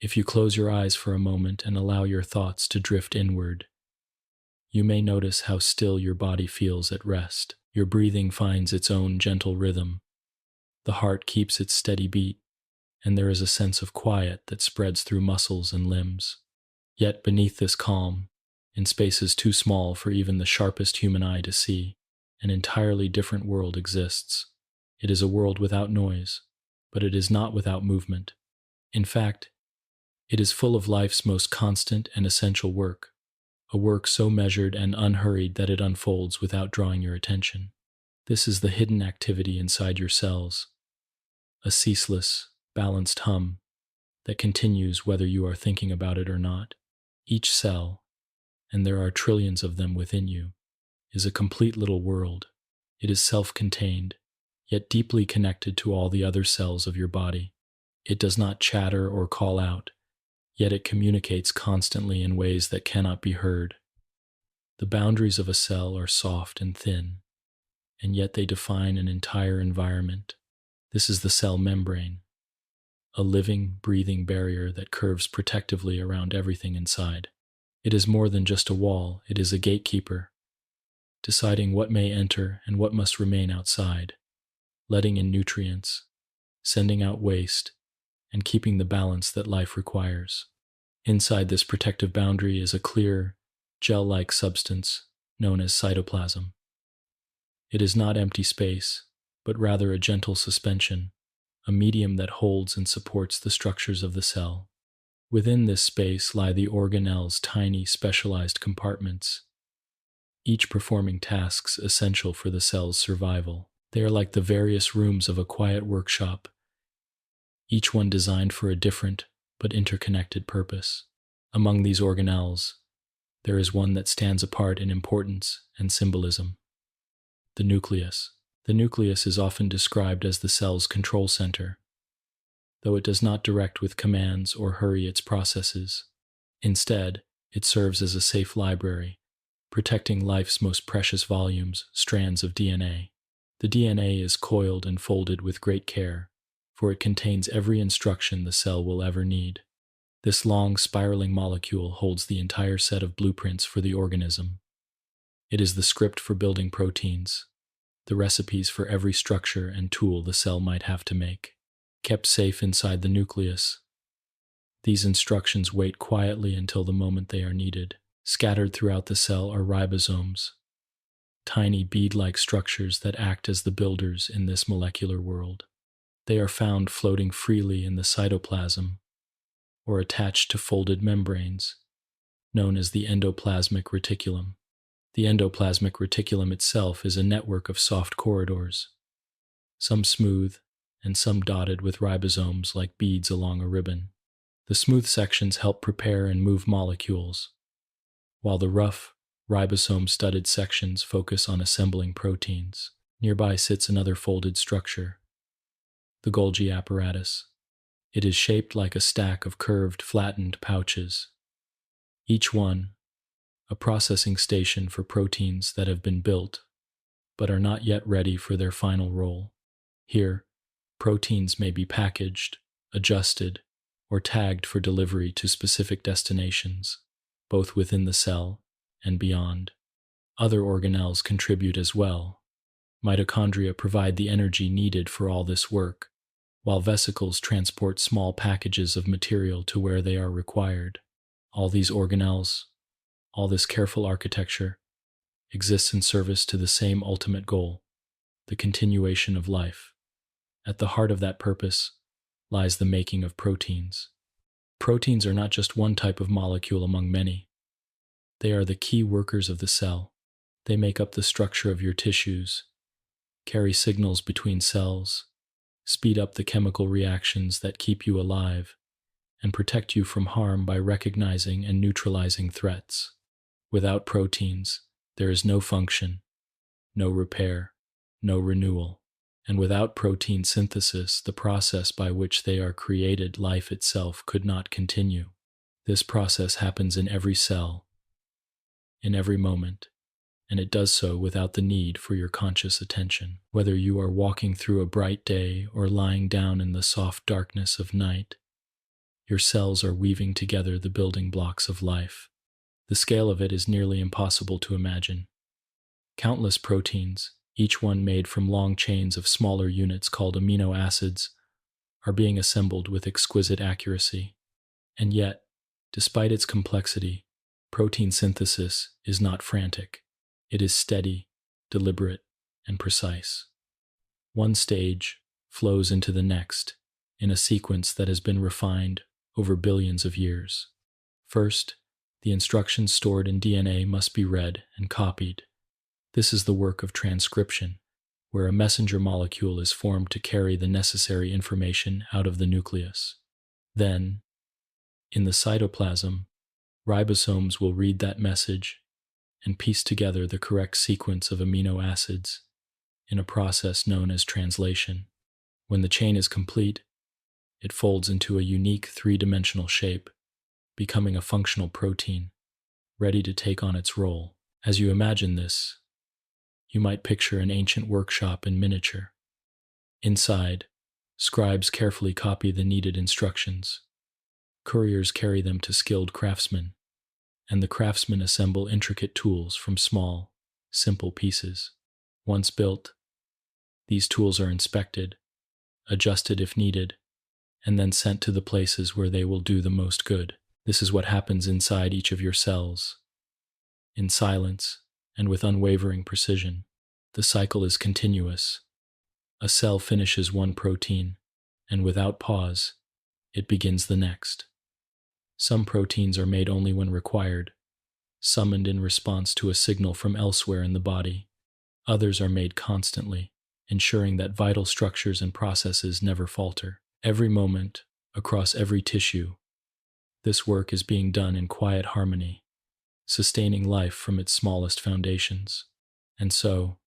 If you close your eyes for a moment and allow your thoughts to drift inward, you may notice how still your body feels at rest. Your breathing finds its own gentle rhythm. The heart keeps its steady beat, and there is a sense of quiet that spreads through muscles and limbs. Yet beneath this calm, in spaces too small for even the sharpest human eye to see, an entirely different world exists. It is a world without noise, but it is not without movement. In fact, it is full of life's most constant and essential work, a work so measured and unhurried that it unfolds without drawing your attention. This is the hidden activity inside your cells, a ceaseless, balanced hum that continues whether you are thinking about it or not. Each cell, and there are trillions of them within you, is a complete little world. It is self-contained, yet deeply connected to all the other cells of your body. It does not chatter or call out, yet it communicates constantly in ways that cannot be heard. The boundaries of a cell are soft and thin, and yet they define an entire environment. This is the cell membrane, a living, breathing barrier that curves protectively around everything inside. It is more than just a wall, it is a gatekeeper, deciding what may enter and what must remain outside, letting in nutrients, sending out waste, and keeping the balance that life requires. Inside this protective boundary is a clear, gel-like substance known as cytoplasm. It is not empty space, but rather a gentle suspension, a medium that holds and supports the structures of the cell. Within this space lie the organelles' tiny, specialized compartments, each performing tasks essential for the cell's survival. They are like the various rooms of a quiet workshop, each one designed for a different but interconnected purpose. Among these organelles, there is one that stands apart in importance and symbolism: the nucleus. The nucleus is often described as the cell's control center, though it does not direct with commands or hurry its processes. Instead, it serves as a safe library, protecting life's most precious volumes, strands of DNA. The DNA is coiled and folded with great care, for it contains every instruction the cell will ever need. This long, spiraling molecule holds the entire set of blueprints for the organism. It is the script for building proteins, the recipes for every structure and tool the cell might have to make. Kept safe inside the nucleus, these instructions wait quietly until the moment they are needed. Scattered throughout the cell are ribosomes, tiny bead-like structures that act as the builders in this molecular world. They are found floating freely in the cytoplasm, or attached to folded membranes, known as the endoplasmic reticulum. The endoplasmic reticulum itself is a network of soft corridors, some smooth and some dotted with ribosomes like beads along a ribbon. The smooth sections help prepare and move molecules, while the rough, ribosome-studded sections focus on assembling proteins. Nearby sits another folded structure, the Golgi apparatus. It is shaped like a stack of curved, flattened pouches, each one a processing station for proteins that have been built, but are not yet ready for their final role. Here, proteins may be packaged, adjusted, or tagged for delivery to specific destinations, both within the cell and beyond. Other organelles contribute as well. Mitochondria provide the energy needed for all this work, while vesicles transport small packages of material to where they are required. All these organelles, all this careful architecture, exists in service to the same ultimate goal, the continuation of life. At the heart of that purpose lies the making of proteins. Proteins are not just one type of molecule among many. They are the key workers of the cell. They make up the structure of your tissues, carry signals between cells, speed up the chemical reactions that keep you alive, and protect you from harm by recognizing and neutralizing threats. Without proteins, there is no function, no repair, no renewal. And without protein synthesis, the process by which they are created, life itself, could not continue. This process happens in every cell, in every moment, and it does so without the need for your conscious attention. Whether you are walking through a bright day or lying down in the soft darkness of night, Your cells are weaving together the building blocks of life. The scale of it is nearly impossible to imagine. Countless proteins, each one made from long chains of smaller units called amino acids, are being assembled with exquisite accuracy. And yet, despite its complexity, protein synthesis is not frantic. It is steady, deliberate, and precise. One stage flows into the next in a sequence that has been refined over billions of years. First, the instructions stored in DNA must be read and copied. This is the work of transcription, where a messenger molecule is formed to carry the necessary information out of the nucleus. Then, in the cytoplasm, ribosomes will read that message and piece together the correct sequence of amino acids in a process known as translation. When the chain is complete, it folds into a unique three-dimensional shape, becoming a functional protein, ready to take on its role. As you imagine this, you might picture an ancient workshop in miniature. Inside, scribes carefully copy the needed instructions. Couriers carry them to skilled craftsmen, and the craftsmen assemble intricate tools from small, simple pieces. Once built, these tools are inspected, adjusted if needed, and then sent to the places where they will do the most good. This is what happens inside each of your cells. In silence and with unwavering precision, the cycle is continuous. A cell finishes one protein, and without pause, it begins the next. Some proteins are made only when required, summoned in response to a signal from elsewhere in the body. Others are made constantly, ensuring that vital structures and processes never falter. Every moment, across every tissue, this work is being done in quiet harmony, sustaining life from its smallest foundations. And so,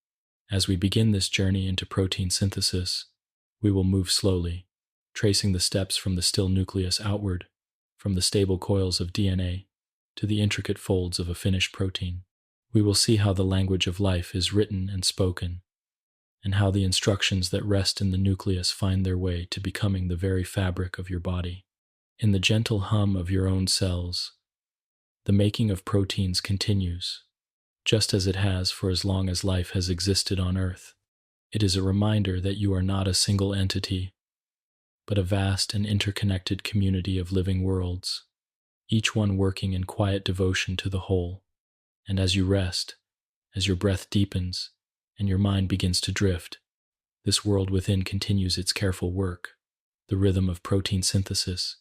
as we begin this journey into protein synthesis, we will move slowly, tracing the steps from the still nucleus outward, from the stable coils of DNA to the intricate folds of a finished protein. We will see how the language of life is written and spoken, and how the instructions that rest in the nucleus find their way to becoming the very fabric of your body. In the gentle hum of your own cells, the making of proteins continues, just as it has for as long as life has existed on Earth. It is a reminder that you are not a single entity, but a vast and interconnected community of living worlds, each one working in quiet devotion to the whole. And as you rest, as your breath deepens, and your mind begins to drift, this world within continues its careful work, the rhythm of protein synthesis,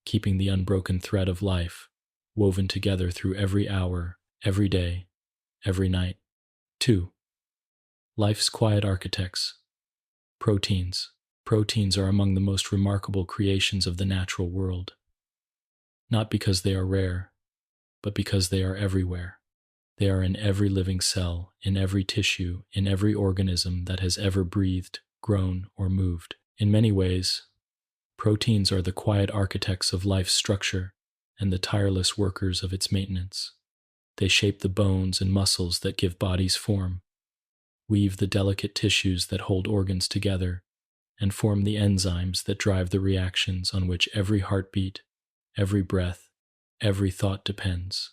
keeping the unbroken thread of life woven together through every hour, every day, every night. 2. Life's quiet architects. Proteins. Proteins are among the most remarkable creations of the natural world, not because they are rare, but because they are everywhere. They are in every living cell, in every tissue, in every organism that has ever breathed, grown, or moved. In many ways, proteins are the quiet architects of life's structure and the tireless workers of its maintenance. They shape the bones and muscles that give bodies form, weave the delicate tissues that hold organs together, and form the enzymes that drive the reactions on which every heartbeat, every breath, every thought depends.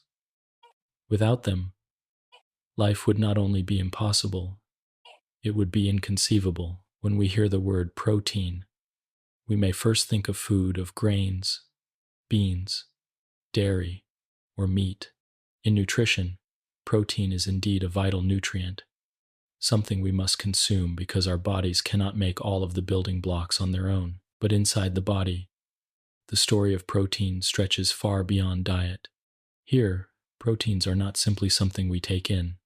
Without them, life would not only be impossible, it would be inconceivable. When we hear the word protein, we may first think of food of grains, beans, dairy, or meat. In nutrition, protein is indeed a vital nutrient, something we must consume because our bodies cannot make all of the building blocks on their own. But inside the body, the story of protein stretches far beyond diet. Here, proteins are not simply something we take in.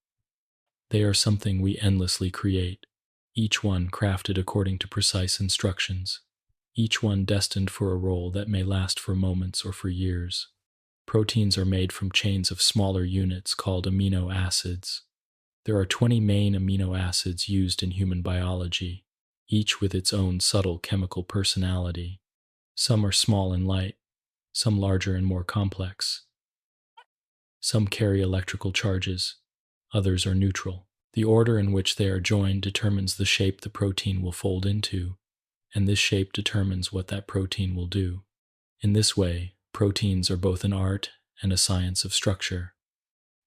They are something we endlessly create, each one crafted according to precise instructions, each one destined for a role that may last for moments or for years. Proteins are made from chains of smaller units called amino acids. There are 20 main amino acids used in human biology, each with its own subtle chemical personality. Some are small and light, some larger and more complex. Some carry electrical charges, others are neutral. The order in which they are joined determines the shape the protein will fold into, and this shape determines what that protein will do. In this way, proteins are both an art and a science of structure.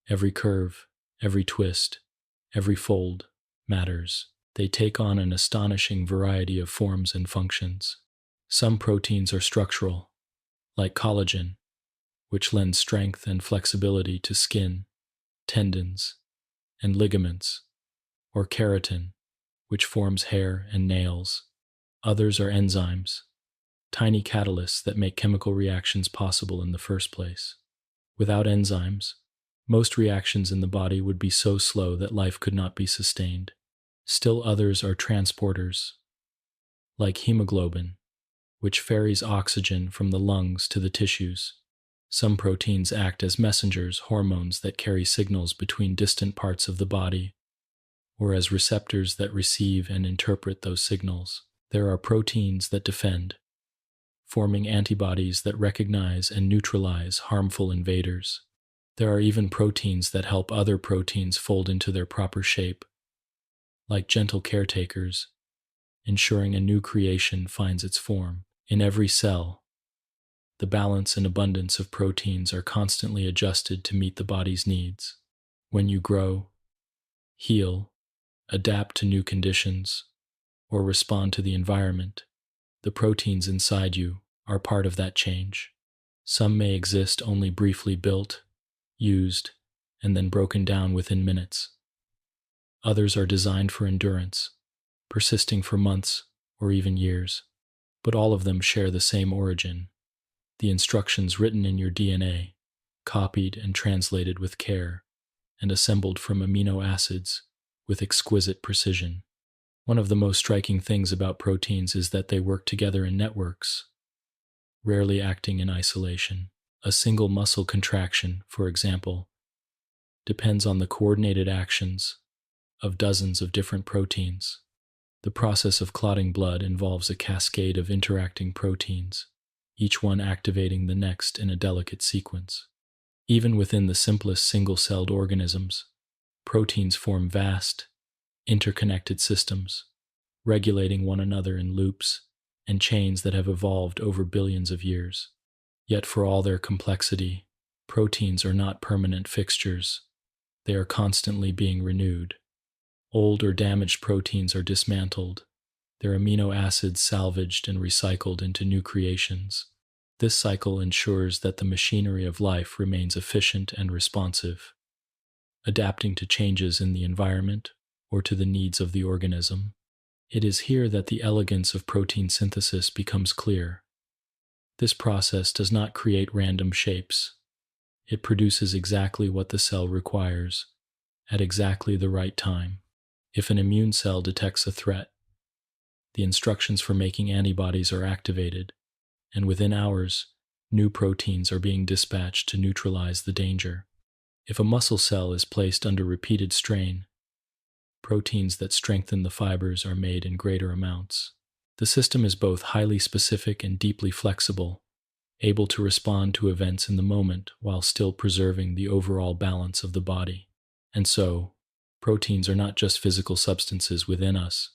Every curve, every twist, every fold matters. They take on an astonishing variety of forms and functions. Some proteins are structural, like collagen, which lends strength and flexibility to skin, tendons, and ligaments, or keratin, which forms hair and nails. Others are enzymes, tiny catalysts that make chemical reactions possible in the first place. Without enzymes, most reactions in the body would be so slow that life could not be sustained. Still others are transporters, like hemoglobin, which ferries oxygen from the lungs to the tissues. Some proteins act as messengers, hormones that carry signals between distant parts of the body, or as receptors that receive and interpret those signals. There are proteins that defend, forming antibodies that recognize and neutralize harmful invaders. There are even proteins that help other proteins fold into their proper shape, like gentle caretakers, ensuring a new creation finds its form. In every cell, the balance and abundance of proteins are constantly adjusted to meet the body's needs. When you grow, heal, adapt to new conditions, or respond to the environment, the proteins inside you are part of that change. Some may exist only briefly built, used, and then broken down within minutes. Others are designed for endurance, persisting for months or even years. But all of them share the same origin: the instructions written in your DNA, copied and translated with care, and assembled from amino acids with exquisite precision. One of the most striking things about proteins is that they work together in networks, rarely acting in isolation. A single muscle contraction, for example, depends on the coordinated actions of dozens of different proteins. The process of clotting blood involves a cascade of interacting proteins, each one activating the next in a delicate sequence. Even within the simplest single-celled organisms, proteins form vast, interconnected systems, regulating one another in loops and chains that have evolved over billions of years. Yet for all their complexity, proteins are not permanent fixtures. They are constantly being renewed. Old or damaged proteins are dismantled, their amino acids salvaged and recycled into new creations. This cycle ensures that the machinery of life remains efficient and responsive, adapting to changes in the environment or to the needs of the organism. It is here that the elegance of protein synthesis becomes clear. This process does not create random shapes. It produces exactly what the cell requires, at exactly the right time. If an immune cell detects a threat, the instructions for making antibodies are activated, and within hours, new proteins are being dispatched to neutralize the danger. If a muscle cell is placed under repeated strain, proteins that strengthen the fibers are made in greater amounts. The system is both highly specific and deeply flexible, able to respond to events in the moment while still preserving the overall balance of the body. And so, proteins are not just physical substances within us.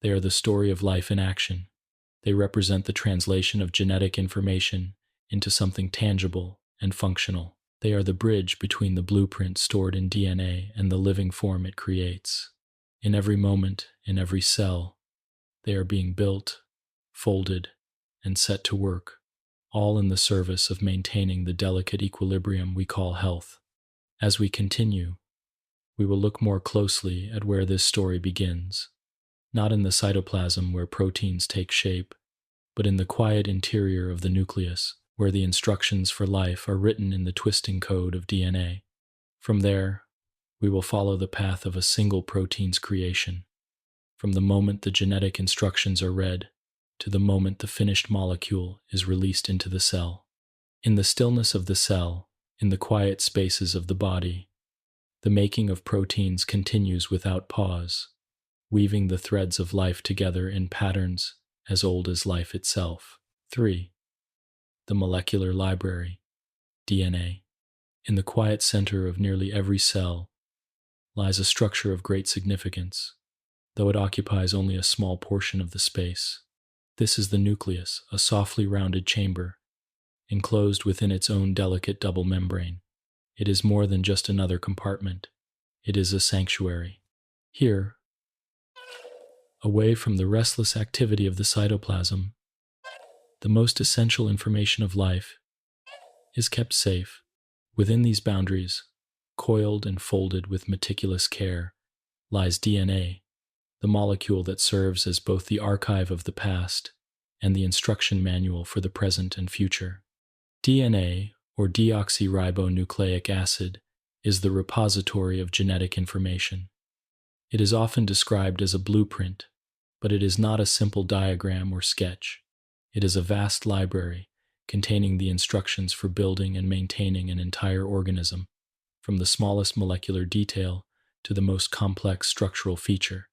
They are the story of life in action. They represent the translation of genetic information into something tangible and functional. They are the bridge between the blueprint stored in DNA and the living form it creates. In every moment, in every cell, they are being built, folded, and set to work, all in the service of maintaining the delicate equilibrium we call health. As we continue, we will look more closely at where this story begins, not in the cytoplasm where proteins take shape, but in the quiet interior of the nucleus, where the instructions for life are written in the twisting code of DNA. From there, we will follow the path of a single protein's creation, from the moment the genetic instructions are read to the moment the finished molecule is released into the cell. In the stillness of the cell, in the quiet spaces of the body, the making of proteins continues without pause, weaving the threads of life together in patterns as old as life itself. 3. The molecular library, DNA. In the quiet center of nearly every cell lies a structure of great significance, though it occupies only a small portion of the space. This is the nucleus, a softly rounded chamber, enclosed within its own delicate double membrane. It is more than just another compartment. It is a sanctuary. Here, away from the restless activity of the cytoplasm, the most essential information of life is kept safe. Within these boundaries, coiled and folded with meticulous care, lies DNA, the molecule that serves as both the archive of the past and the instruction manual for the present and future. DNA, or deoxyribonucleic acid, is the repository of genetic information. It is often described as a blueprint, but it is not a simple diagram or sketch. It is a vast library containing the instructions for building and maintaining an entire organism, from the smallest molecular detail to the most complex structural feature.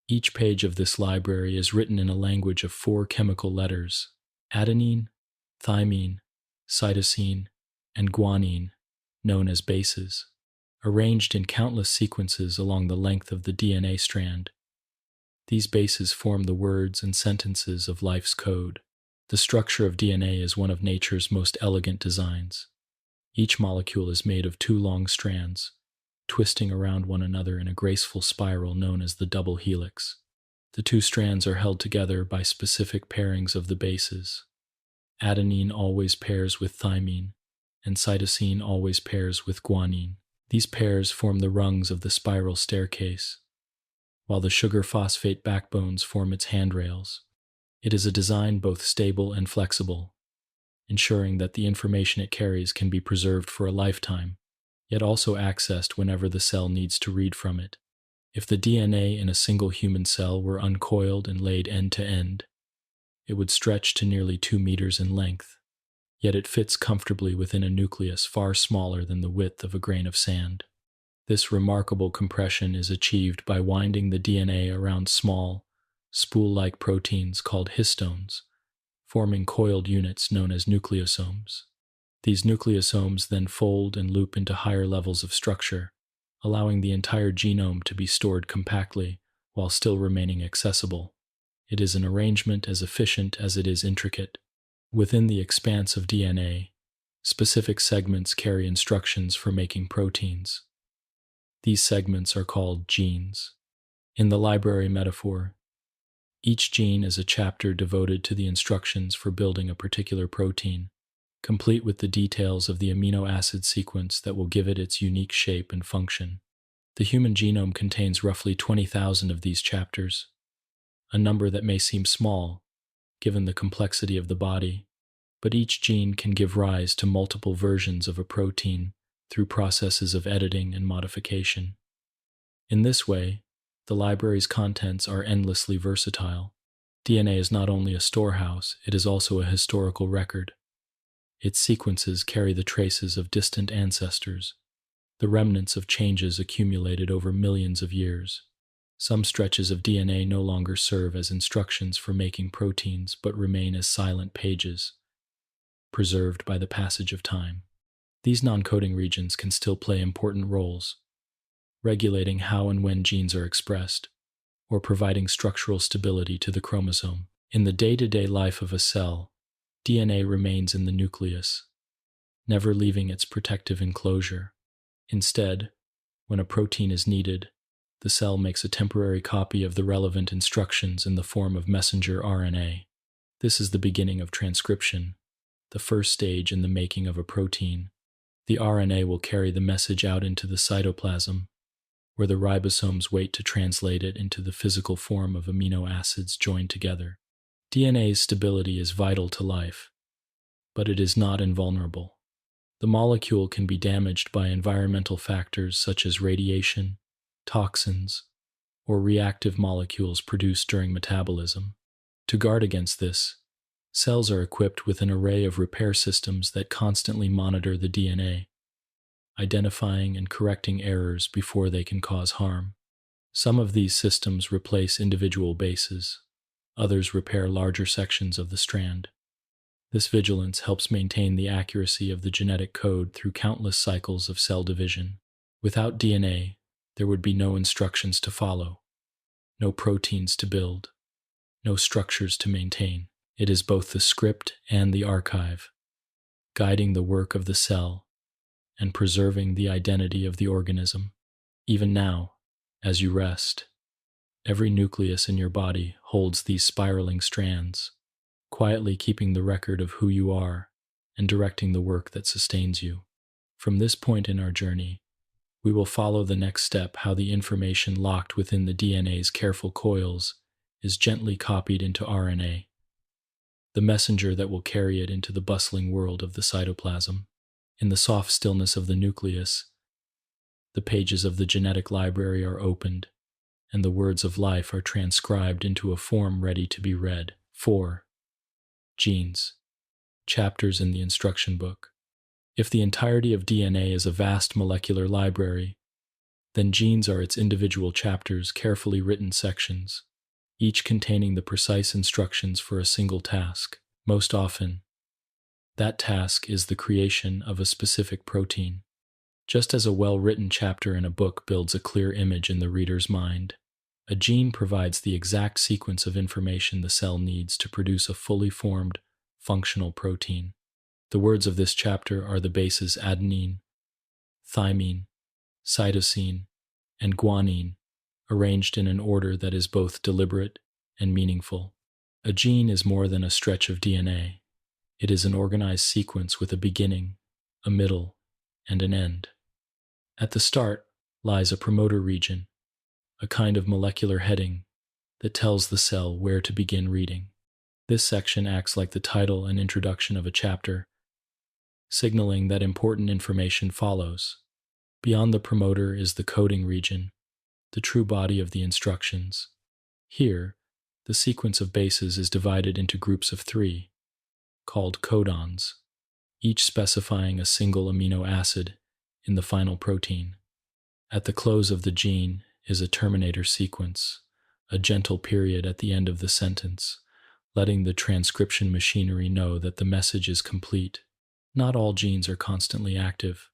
Each page of this library is written in a language of 4 chemical letters: adenine, thymine, cytosine, and guanine, known as bases, arranged in countless sequences along the length of the DNA strand. These bases form the words and sentences of life's code. The structure of DNA is one of nature's most elegant designs. Each molecule is made of 2 long strands, twisting around one another in a graceful spiral known as the double helix. The 2 strands are held together by specific pairings of the bases. Adenine always pairs with thymine, and cytosine always pairs with guanine. These pairs form the rungs of the spiral staircase, while the sugar-phosphate backbones form its handrails. It is a design both stable and flexible, ensuring that the information it carries can be preserved for a lifetime, yet also accessed whenever the cell needs to read from it. If the DNA in a single human cell were uncoiled and laid end to end, it would stretch to nearly 2 meters in length, yet it fits comfortably within a nucleus far smaller than the width of a grain of sand. This remarkable compression is achieved by winding the DNA around small, spool-like proteins called histones, forming coiled units known as nucleosomes. These nucleosomes then fold and loop into higher levels of structure, allowing the entire genome to be stored compactly while still remaining accessible. It is an arrangement as efficient as it is intricate. Within the expanse of DNA, specific segments carry instructions for making proteins. These segments are called genes. In the library metaphor, each gene is a chapter devoted to the instructions for building a particular protein, complete with the details of the amino acid sequence that will give it its unique shape and function. The human genome contains roughly 20,000 of these chapters, a number that may seem small, given the complexity of the body, but each gene can give rise to multiple versions of a protein through processes of editing and modification. In this way, the library's contents are endlessly versatile. DNA is not only a storehouse, it is also a historical record. Its sequences carry the traces of distant ancestors, the remnants of changes accumulated over millions of years. Some stretches of DNA no longer serve as instructions for making proteins but remain as silent pages, preserved by the passage of time. These non-coding regions can still play important roles, regulating how and when genes are expressed, or providing structural stability to the chromosome. In the day-to-day life of a cell, DNA remains in the nucleus, never leaving its protective enclosure. Instead, when a protein is needed, the cell makes a temporary copy of the relevant instructions in the form of messenger RNA. This is the beginning of transcription, the first stage in the making of a protein. The RNA will carry the message out into the cytoplasm, where the ribosomes wait to translate it into the physical form of amino acids joined together. DNA's stability is vital to life, but it is not invulnerable. The molecule can be damaged by environmental factors such as radiation, toxins, or reactive molecules produced during metabolism. To guard against this, cells are equipped with an array of repair systems that constantly monitor the DNA, identifying and correcting errors before they can cause harm. Some of these systems replace individual bases, others repair larger sections of the strand. This vigilance helps maintain the accuracy of the genetic code through countless cycles of cell division. Without DNA, there would be no instructions to follow, no proteins to build, no structures to maintain. It is both the script and the archive, guiding the work of the cell and preserving the identity of the organism. Even now, as you rest, every nucleus in your body holds these spiraling strands, quietly keeping the record of who you are and directing the work that sustains you. From this point in our journey, we will follow the next step: how the information locked within the DNA's careful coils is gently copied into RNA, the messenger that will carry it into the bustling world of the cytoplasm. In the soft stillness of the nucleus, the pages of the genetic library are opened, and the words of life are transcribed into a form ready to be read. 4. Genes. Chapters in the instruction book. If the entirety of DNA is a vast molecular library, then genes are its individual chapters, carefully written sections, each containing the precise instructions for a single task. Most often, that task is the creation of a specific protein. Just as a well-written chapter in a book builds a clear image in the reader's mind, a gene provides the exact sequence of information the cell needs to produce a fully formed, functional protein. The words of this chapter are the bases adenine, thymine, cytosine, and guanine, arranged in an order that is both deliberate and meaningful. A gene is more than a stretch of DNA. It is an organized sequence with a beginning, a middle, and an end. At the start lies a promoter region, a kind of molecular heading that tells the cell where to begin reading. This section acts like the title and introduction of a chapter, signaling that important information follows. Beyond the promoter is the coding region, the true body of the instructions. Here, the sequence of bases is divided into groups of 3, called codons, each specifying a single amino acid in the final protein. At the close of the gene is a terminator sequence, a gentle period at the end of the sentence, letting the transcription machinery know that the message is complete. Not all genes are constantly active.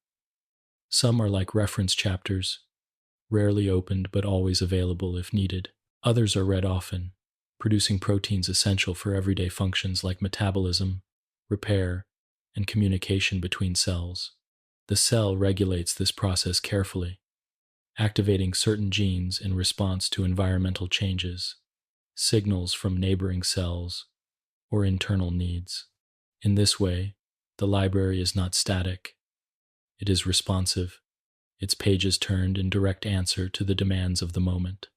Some are like reference chapters, rarely opened but always available if needed. Others are read often, producing proteins essential for everyday functions like metabolism, repair, and communication between cells. The cell regulates this process carefully, activating certain genes in response to environmental changes, signals from neighboring cells, or internal needs. In this way, the library is not static. It is responsive, its pages turned in direct answer to the demands of the moment.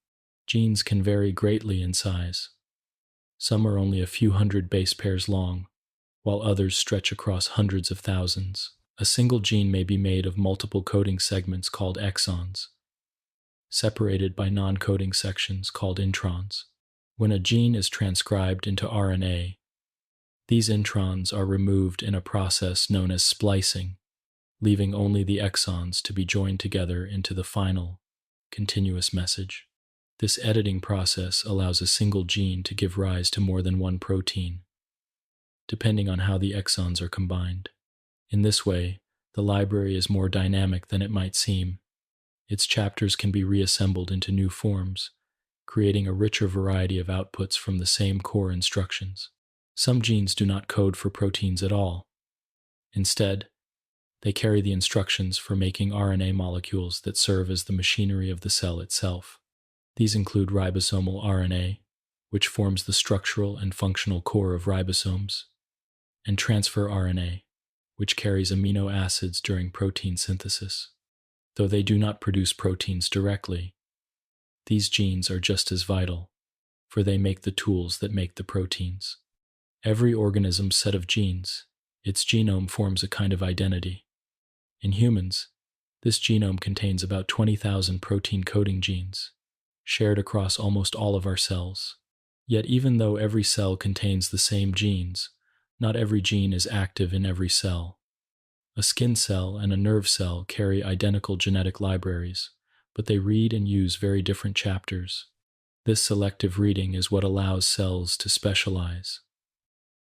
Genes can vary greatly in size. Some are only a few hundred base pairs long, while others stretch across hundreds of thousands. A single gene may be made of multiple coding segments called exons, separated by non-coding sections called introns. When a gene is transcribed into RNA, these introns are removed in a process known as splicing, leaving only the exons to be joined together into the final, continuous message. This editing process allows a single gene to give rise to more than one protein, depending on how the exons are combined. In this way, the library is more dynamic than it might seem. Its chapters can be reassembled into new forms, creating a richer variety of outputs from the same core instructions. Some genes do not code for proteins at all. Instead, they carry the instructions for making RNA molecules that serve as the machinery of the cell itself. These include ribosomal RNA, which forms the structural and functional core of ribosomes, and transfer RNA, which carries amino acids during protein synthesis. Though they do not produce proteins directly, these genes are just as vital, for they make the tools that make the proteins. Every organism's set of genes, its genome, forms a kind of identity. In humans, this genome contains about 20,000 protein coding genes, shared across almost all of our cells. Yet even though every cell contains the same genes, not every gene is active in every cell. A skin cell and a nerve cell carry identical genetic libraries, but they read and use very different chapters. This selective reading is what allows cells to specialize,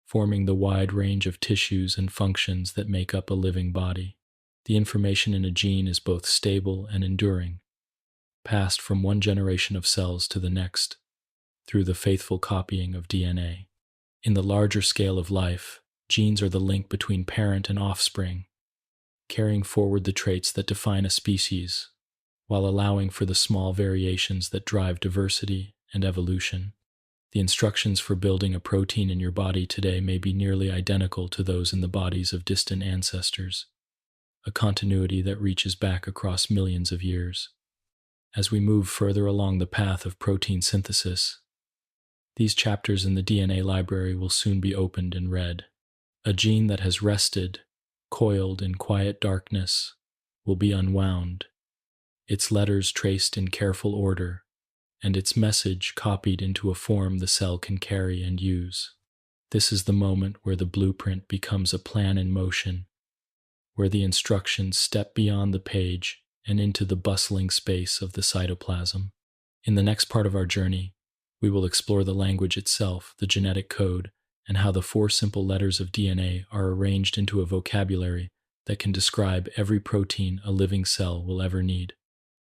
forming the wide range of tissues and functions that make up a living body. The information in a gene is both stable and enduring, passed from one generation of cells to the next through the faithful copying of DNA. In the larger scale of life, Genes are the link between parent and offspring, carrying forward the traits that define a species, while allowing for the small variations that drive diversity and evolution. The instructions for building a protein in your body today may be nearly identical to those in the bodies of distant ancestors, a continuity that reaches back across millions of years. As we move further along the path of protein synthesis, these chapters in the DNA library will soon be opened and read. A gene that has rested, coiled in quiet darkness, will be unwound, its letters traced in careful order, and its message copied into a form the cell can carry and use. This is the moment where the blueprint becomes a plan in motion, where the instructions step beyond the page and into the bustling space of the cytoplasm. In the next part of our journey, we will explore the language itself, the genetic code, and how the 4 simple letters of DNA are arranged into a vocabulary that can describe every protein a living cell will ever need.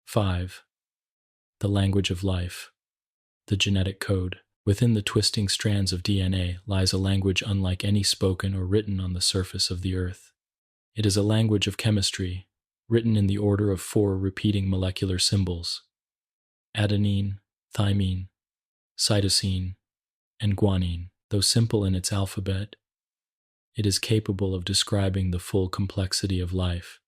5. The language of life, the genetic code. Within the twisting strands of DNA lies a language unlike any spoken or written on the surface of the earth. It is a language of chemistry, written in the order of 4 repeating molecular symbols: adenine, thymine, cytosine, and guanine. Though simple in its alphabet, it is capable of describing the full complexity of life.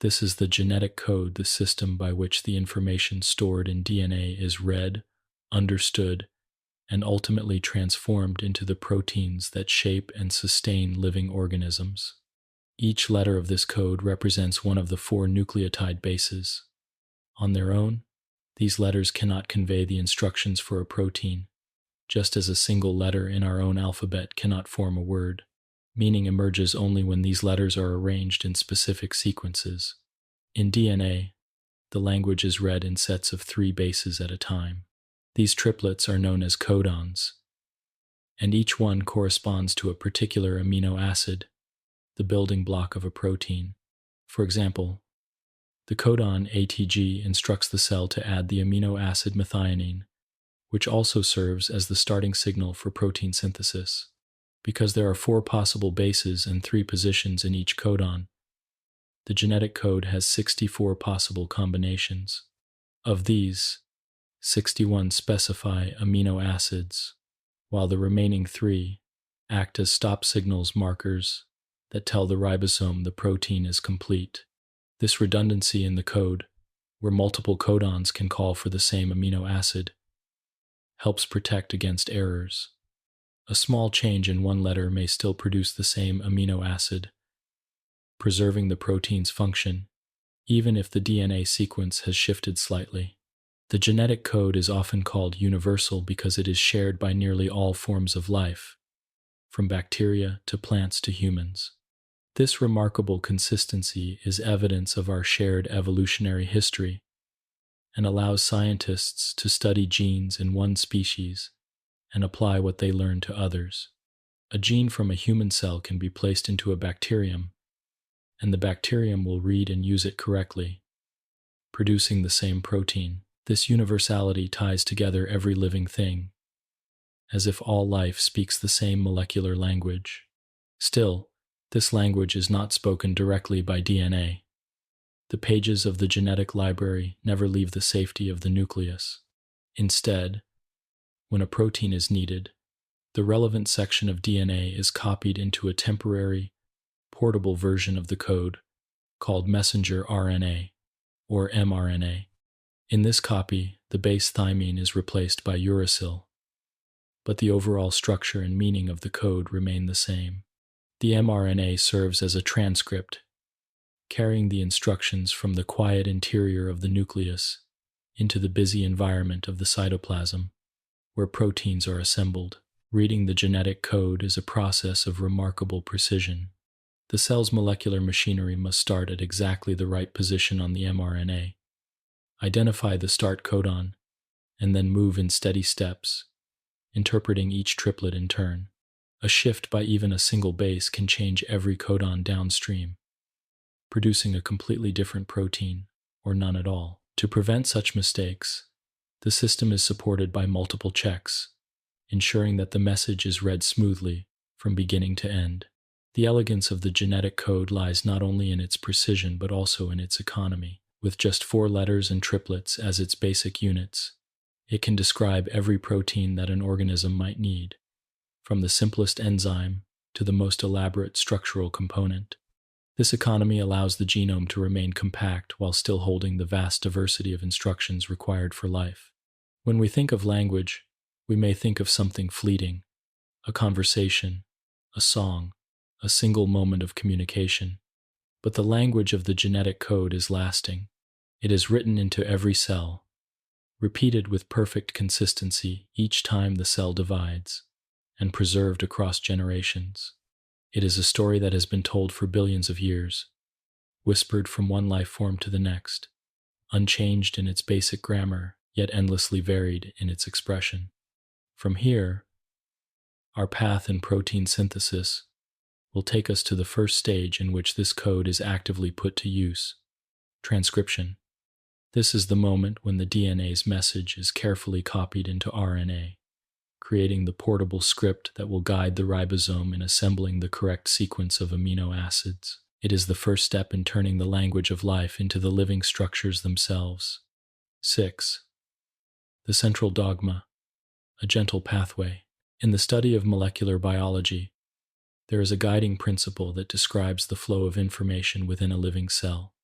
This is the genetic code, the system by which the information stored in DNA is read, understood, and ultimately transformed into the proteins that shape and sustain living organisms. Each letter of this code represents one of the 4 nucleotide bases. On their own, these letters cannot convey the instructions for a protein, just as a single letter in our own alphabet cannot form a word. Meaning emerges only when these letters are arranged in specific sequences. In DNA, the language is read in sets of 3 bases at a time. These triplets are known as codons, and each one corresponds to a particular amino acid, the building block of a protein. For example, the codon ATG instructs the cell to add the amino acid methionine, which also serves as the starting signal for protein synthesis. Because there are 4 possible bases and 3 positions in each codon, the genetic code has 64 possible combinations. Of these, 61 specify amino acids, while the remaining 3 act as stop signals markers that tell the ribosome the protein is complete. This redundancy in the code, where multiple codons can call for the same amino acid, helps protect against errors. A small change in one letter may still produce the same amino acid, preserving the protein's function, even if the DNA sequence has shifted slightly. The genetic code is often called universal because it is shared by nearly all forms of life, from bacteria to plants to humans. This remarkable consistency is evidence of our shared evolutionary history and allows scientists to study genes in one species and apply what they learn to others. A gene from a human cell can be placed into a bacterium, and the bacterium will read and use it correctly, producing the same protein. This universality ties together every living thing, as if all life speaks the same molecular language. Still, this language is not spoken directly by DNA. The pages of the genetic library never leave the safety of the nucleus. Instead, when a protein is needed, the relevant section of DNA is copied into a temporary, portable version of the code called messenger RNA, or mRNA. In this copy, the base thymine is replaced by uracil, but the overall structure and meaning of the code remain the same. The mRNA serves as a transcript, carrying the instructions from the quiet interior of the nucleus into the busy environment of the cytoplasm, where proteins are assembled. Reading the genetic code is a process of remarkable precision. The cell's molecular machinery must start at exactly the right position on the mRNA, identify the start codon, and then move in steady steps, interpreting each triplet in turn. A shift by even a single base can change every codon downstream, producing a completely different protein, or none at all. To prevent such mistakes, the system is supported by multiple checks, ensuring that the message is read smoothly from beginning to end. The elegance of the genetic code lies not only in its precision but also in its economy. With just 4 letters and triplets as its basic units, it can describe every protein that an organism might need, from the simplest enzyme to the most elaborate structural component. This economy allows the genome to remain compact while still holding the vast diversity of instructions required for life. When we think of language, we may think of something fleeting, a conversation, a song, a single moment of communication. But the language of the genetic code is lasting. It is written into every cell, repeated with perfect consistency each time the cell divides, and preserved across generations. It is a story that has been told for billions of years, whispered from one life form to the next, unchanged in its basic grammar, yet endlessly varied in its expression. From here, our path in protein synthesis will take us to the first stage in which this code is actively put to use: transcription. This is the moment when the DNA's message is carefully copied into RNA, creating the portable script that will guide the ribosome in assembling the correct sequence of amino acids. It is the first step in turning the language of life into the living structures themselves. 6. The central dogma, a gentle pathway. In the study of molecular biology, there is a guiding principle that describes the flow of information within a living cell.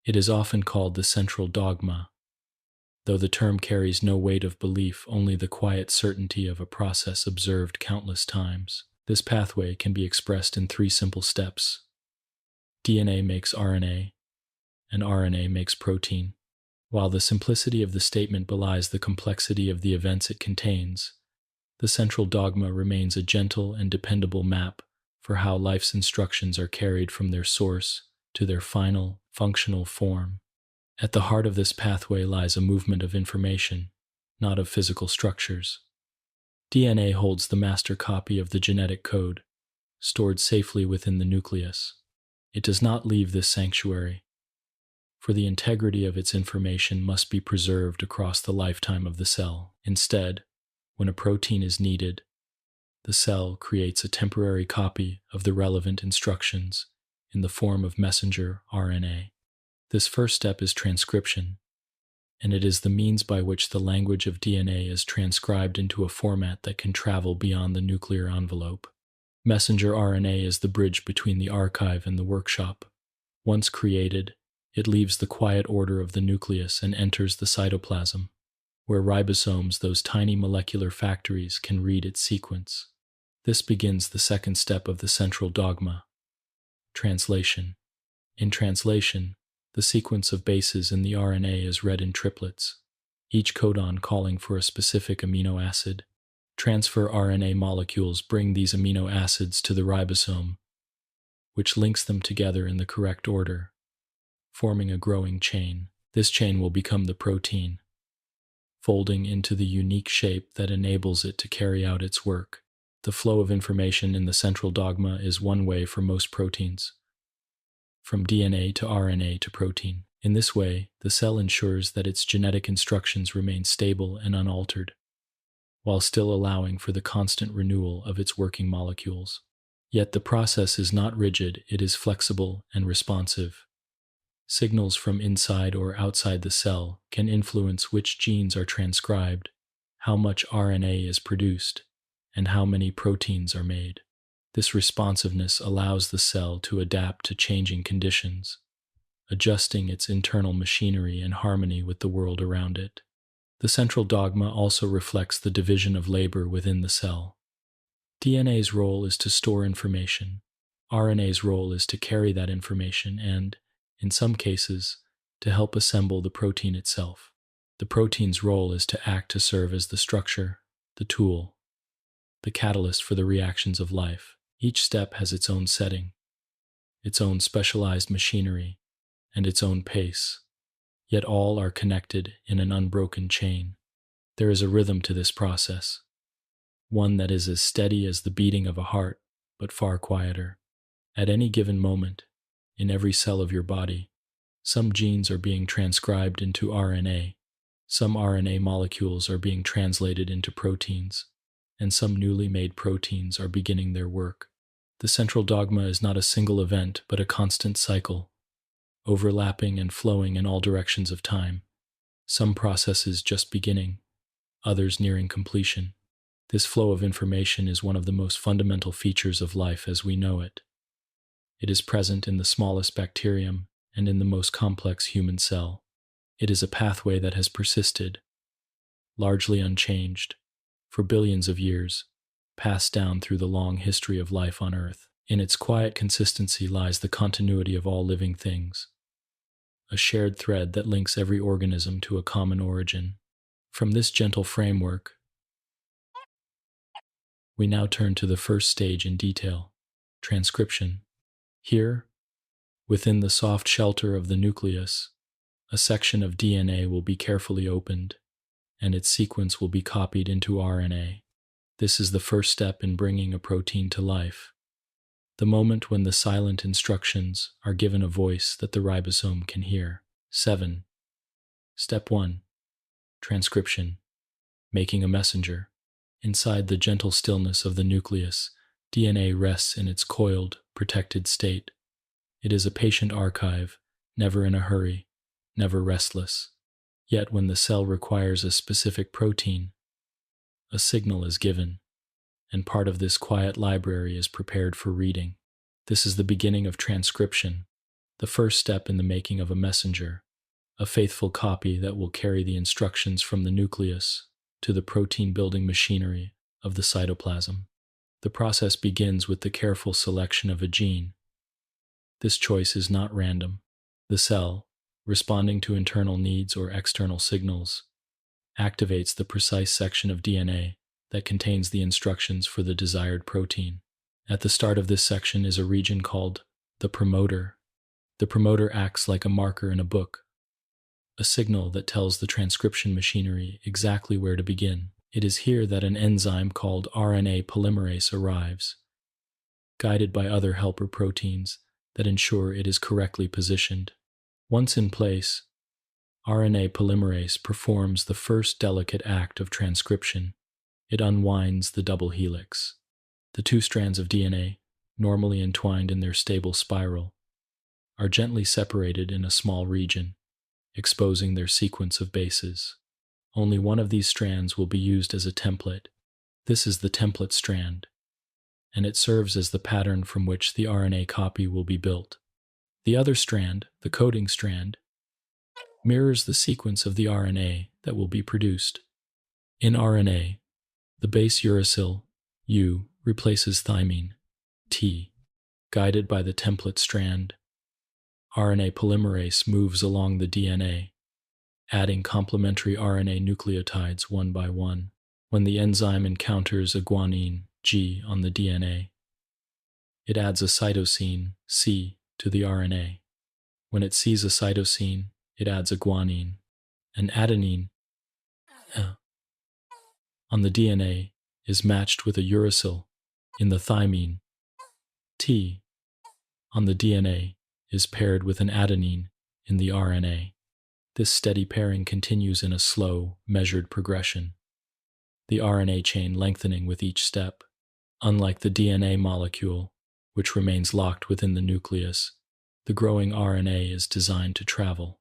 It is often called the central dogma, though the term carries no weight of belief, only the quiet certainty of a process observed countless times. This pathway can be expressed in 3 simple steps. DNA makes RNA, and RNA makes protein. While the simplicity of the statement belies the complexity of the events it contains, the central dogma remains a gentle and dependable map for how life's instructions are carried from their source to their final, functional form. At the heart of this pathway lies a movement of information, not of physical structures. DNA holds the master copy of the genetic code, stored safely within the nucleus. It does not leave this sanctuary, for the integrity of its information must be preserved across the lifetime of the cell. Instead, when a protein is needed, the cell creates a temporary copy of the relevant instructions in the form of messenger RNA. This first step is transcription, and it is the means by which the language of DNA is transcribed into a format that can travel beyond the nuclear envelope. Messenger RNA is the bridge between the archive and the workshop. Once created, it leaves the quiet order of the nucleus and enters the cytoplasm, where ribosomes, those tiny molecular factories, can read its sequence. This begins the second step of the central dogma: translation. In translation, the sequence of bases in the RNA is read in triplets, each codon calling for a specific amino acid. Transfer RNA molecules bring these amino acids to the ribosome, which links them together in the correct order, forming a growing chain. This chain will become the protein, folding into the unique shape that enables it to carry out its work. The flow of information in the central dogma is one way for most proteins, from DNA to RNA to protein. In this way, the cell ensures that its genetic instructions remain stable and unaltered, while still allowing for the constant renewal of its working molecules. Yet the process is not rigid, it is flexible and responsive. Signals from inside or outside the cell can influence which genes are transcribed, how much RNA is produced, and how many proteins are made. This responsiveness allows the cell to adapt to changing conditions, adjusting its internal machinery in harmony with the world around it. The central dogma also reflects the division of labor within the cell. DNA's role is to store information. RNA's role is to carry that information and, in some cases, to help assemble the protein itself. The protein's role is to act to serve as the structure, the tool, the catalyst for the reactions of life. Each step has its own setting, its own specialized machinery, and its own pace, yet all are connected in an unbroken chain. There is a rhythm to this process, one that is as steady as the beating of a heart, but far quieter. At any given moment, in every cell of your body, some genes are being transcribed into RNA, some RNA molecules are being translated into proteins, and some newly made proteins are beginning their work. The central dogma is not a single event, but a constant cycle, overlapping and flowing in all directions of time, some processes just beginning, others nearing completion. This flow of information is one of the most fundamental features of life as we know it. It is present in the smallest bacterium and in the most complex human cell. It is a pathway that has persisted, largely unchanged, for billions of years, passed down through the long history of life on Earth. In its quiet consistency lies the continuity of all living things, a shared thread that links every organism to a common origin. From this gentle framework, we now turn to the first stage in detail, transcription. Here, within the soft shelter of the nucleus, a section of DNA will be carefully opened, and its sequence will be copied into RNA. This is the first step in bringing a protein to life, the moment when the silent instructions are given a voice that the ribosome can hear. 7. Step 1. Transcription. Making a messenger. Inside the gentle stillness of the nucleus, DNA rests in its coiled, protected state. It is a patient archive, never in a hurry, never restless. Yet when the cell requires a specific protein, a signal is given, and part of this quiet library is prepared for reading. This is the beginning of transcription, the first step in the making of a messenger, a faithful copy that will carry the instructions from the nucleus to the protein-building machinery of the cytoplasm. The process begins with the careful selection of a gene. This choice is not random. The cell, responding to internal needs or external signals, activates the precise section of DNA that contains the instructions for the desired protein. At the start of this section is a region called the promoter. The promoter acts like a marker in a book, a signal that tells the transcription machinery exactly where to begin. It is here that an enzyme called RNA polymerase arrives, guided by other helper proteins that ensure it is correctly positioned. Once in place, RNA polymerase performs the first delicate act of transcription. It unwinds the double helix. The two strands of DNA, normally entwined in their stable spiral, are gently separated in a small region, exposing their sequence of bases. Only one of these strands will be used as a template. This is the template strand, and it serves as the pattern from which the RNA copy will be built. The other strand, the coding strand, mirrors the sequence of the RNA that will be produced. In RNA, the base uracil, U, replaces thymine, T. Guided by the template strand, RNA polymerase moves along the DNA, adding complementary RNA nucleotides one by one. When the enzyme encounters a guanine, G, on the DNA, it adds a cytosine, C, to the RNA. When it sees a cytosine, it adds a guanine. An adenine on the DNA is matched with a uracil in the thymine. T on the DNA is paired with an adenine in the RNA. This steady pairing continues in a slow, measured progression, the RNA chain lengthening with each step. Unlike the DNA molecule, which remains locked within the nucleus, the growing RNA is designed to travel.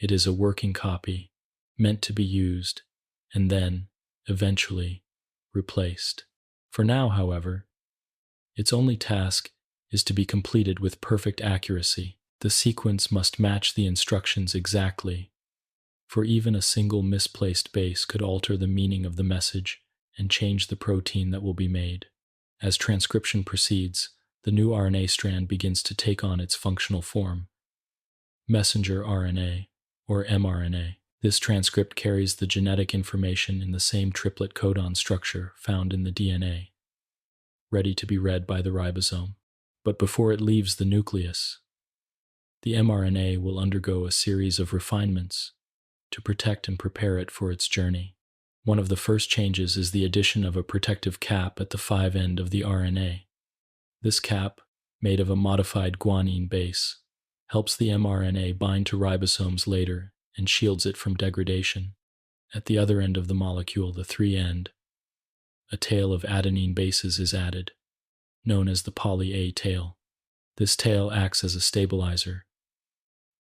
It is a working copy, meant to be used, and then, eventually, replaced. For now, however, its only task is to be completed with perfect accuracy. The sequence must match the instructions exactly, for even a single misplaced base could alter the meaning of the message and change the protein that will be made. As transcription proceeds, the new RNA strand begins to take on its functional form, messenger RNA, or mRNA. This transcript carries the genetic information in the same triplet codon structure found in the DNA, ready to be read by the ribosome. But before it leaves the nucleus, the mRNA will undergo a series of refinements to protect and prepare it for its journey. One of the first changes is the addition of a protective cap at the 5' end of the RNA. This cap, made of a modified guanine base, helps the mRNA bind to ribosomes later and shields it from degradation. At the other end of the molecule, the 3' end, a tail of adenine bases is added. known as the poly-A tail. This tail acts as a stabilizer,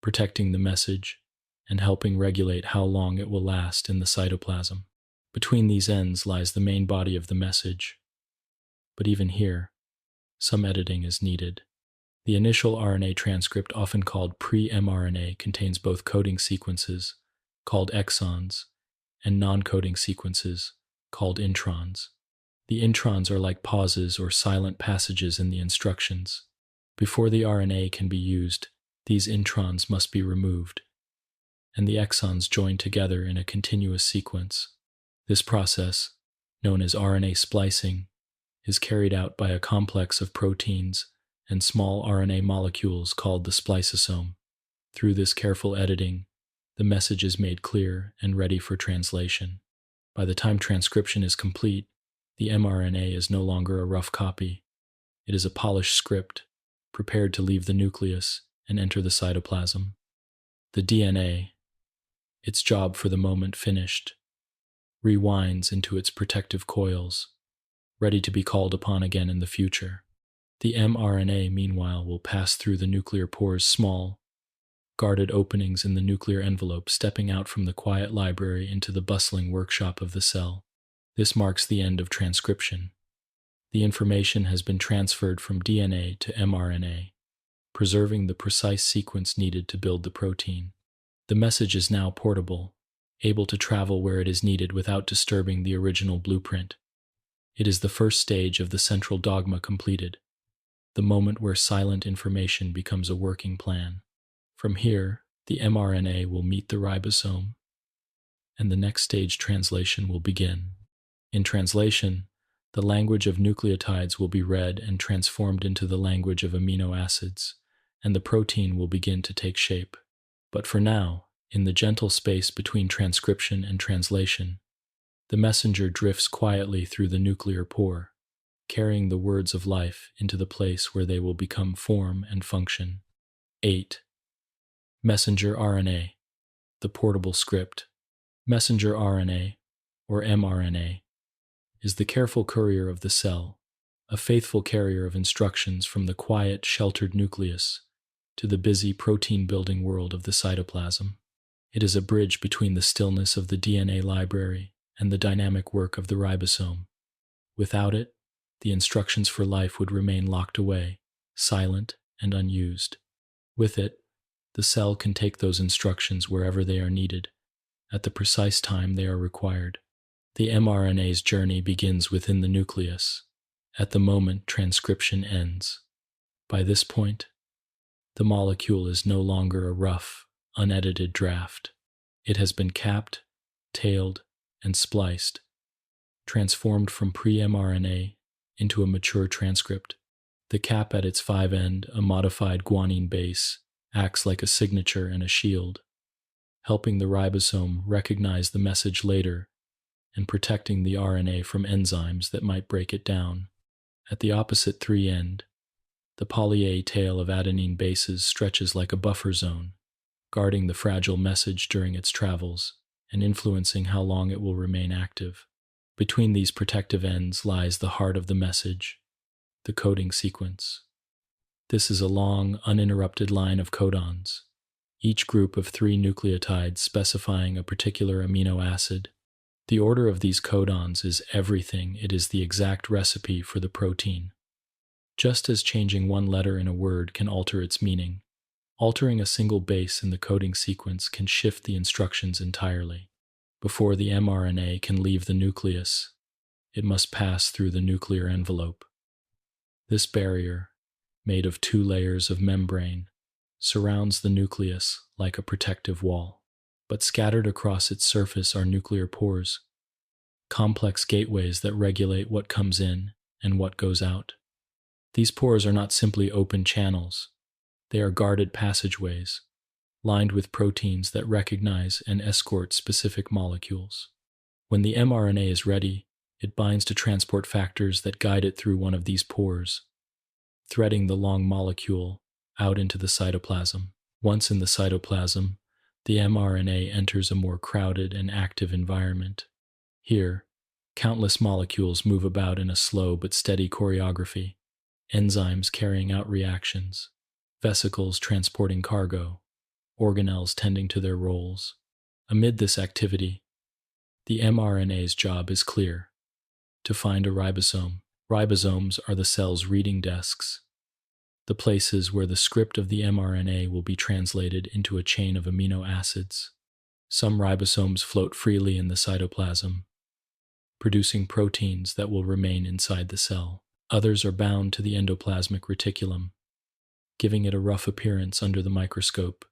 protecting the message and helping regulate how long it will last in the cytoplasm. Between these ends lies the main body of the message, but even here, some editing is needed. The initial RNA transcript, often called pre-mRNA, contains both coding sequences, called exons, and non-coding sequences, called introns. The introns are like pauses or silent passages in the instructions. Before the RNA can be used, these introns must be removed, and the exons joined together in a continuous sequence. This process, known as RNA splicing, is carried out by a complex of proteins and small RNA molecules called the spliceosome. Through this careful editing, the message is made clear and ready for translation. By the time transcription is complete, the mRNA is no longer a rough copy. It is a polished script, prepared to leave the nucleus and enter the cytoplasm. The DNA, its job for the moment finished, rewinds into its protective coils, ready to be called upon again in the future. The mRNA, meanwhile, will pass through the nuclear pore's small, guarded openings in the nuclear envelope, stepping out from the quiet library into the bustling workshop of the cell. This marks the end of transcription. The information has been transferred from DNA to mRNA, preserving the precise sequence needed to build the protein. The message is now portable, able to travel where it is needed without disturbing the original blueprint. It is the first stage of the central dogma completed, the moment where silent information becomes a working plan. From here, the mRNA will meet the ribosome, and the next stage translation will begin. In translation, the language of nucleotides will be read and transformed into the language of amino acids, and the protein will begin to take shape. But for now, in the gentle space between transcription and translation, the messenger drifts quietly through the nuclear pore, carrying the words of life into the place where they will become form and function. 8. Messenger RNA, the portable script. Messenger RNA, or mRNA, is the careful courier of the cell, a faithful carrier of instructions from the quiet, sheltered nucleus to the busy protein-building world of the cytoplasm. It is a bridge between the stillness of the DNA library and the dynamic work of the ribosome. Without it, the instructions for life would remain locked away, silent and unused. With it, the cell can take those instructions wherever they are needed, at the precise time they are required. The mRNA's journey begins within the nucleus, at the moment transcription ends. By this point, the molecule is no longer a rough, unedited draft. It has been capped, tailed, and spliced, transformed from pre-mRNA into a mature transcript. The cap at its 5-end, a modified guanine base, acts like a signature and a shield, helping the ribosome recognize the message later and protecting the RNA from enzymes that might break it down. At the opposite 3-end, the poly-A tail of adenine bases stretches like a buffer zone, guarding the fragile message during its travels and influencing how long it will remain active. Between these protective ends lies the heart of the message, the coding sequence. This is a long, uninterrupted line of codons, each group of 3 nucleotides specifying a particular amino acid. The order of these codons is everything. It is the exact recipe for the protein. Just as changing one letter in a word can alter its meaning, altering a single base in the coding sequence can shift the instructions entirely. Before the mRNA can leave the nucleus, it must pass through the nuclear envelope. This barrier, made of 2 layers of membrane, surrounds the nucleus like a protective wall. But scattered across its surface are nuclear pores, complex gateways that regulate what comes in and what goes out. These pores are not simply open channels. They are guarded passageways, lined with proteins that recognize and escort specific molecules. When the mRNA is ready, it binds to transport factors that guide it through one of these pores, threading the long molecule out into the cytoplasm. Once in the cytoplasm, the mRNA enters a more crowded and active environment. Here, countless molecules move about in a slow but steady choreography, enzymes carrying out reactions, vesicles transporting cargo, organelles tending to their roles. Amid this activity, the mRNA's job is clear: to find a ribosome. Ribosomes are the cell's reading desks, the places where the script of the mRNA will be translated into a chain of amino acids. Some ribosomes float freely in the cytoplasm, producing proteins that will remain inside the cell. Others are bound to the endoplasmic reticulum, giving it a rough appearance under the microscope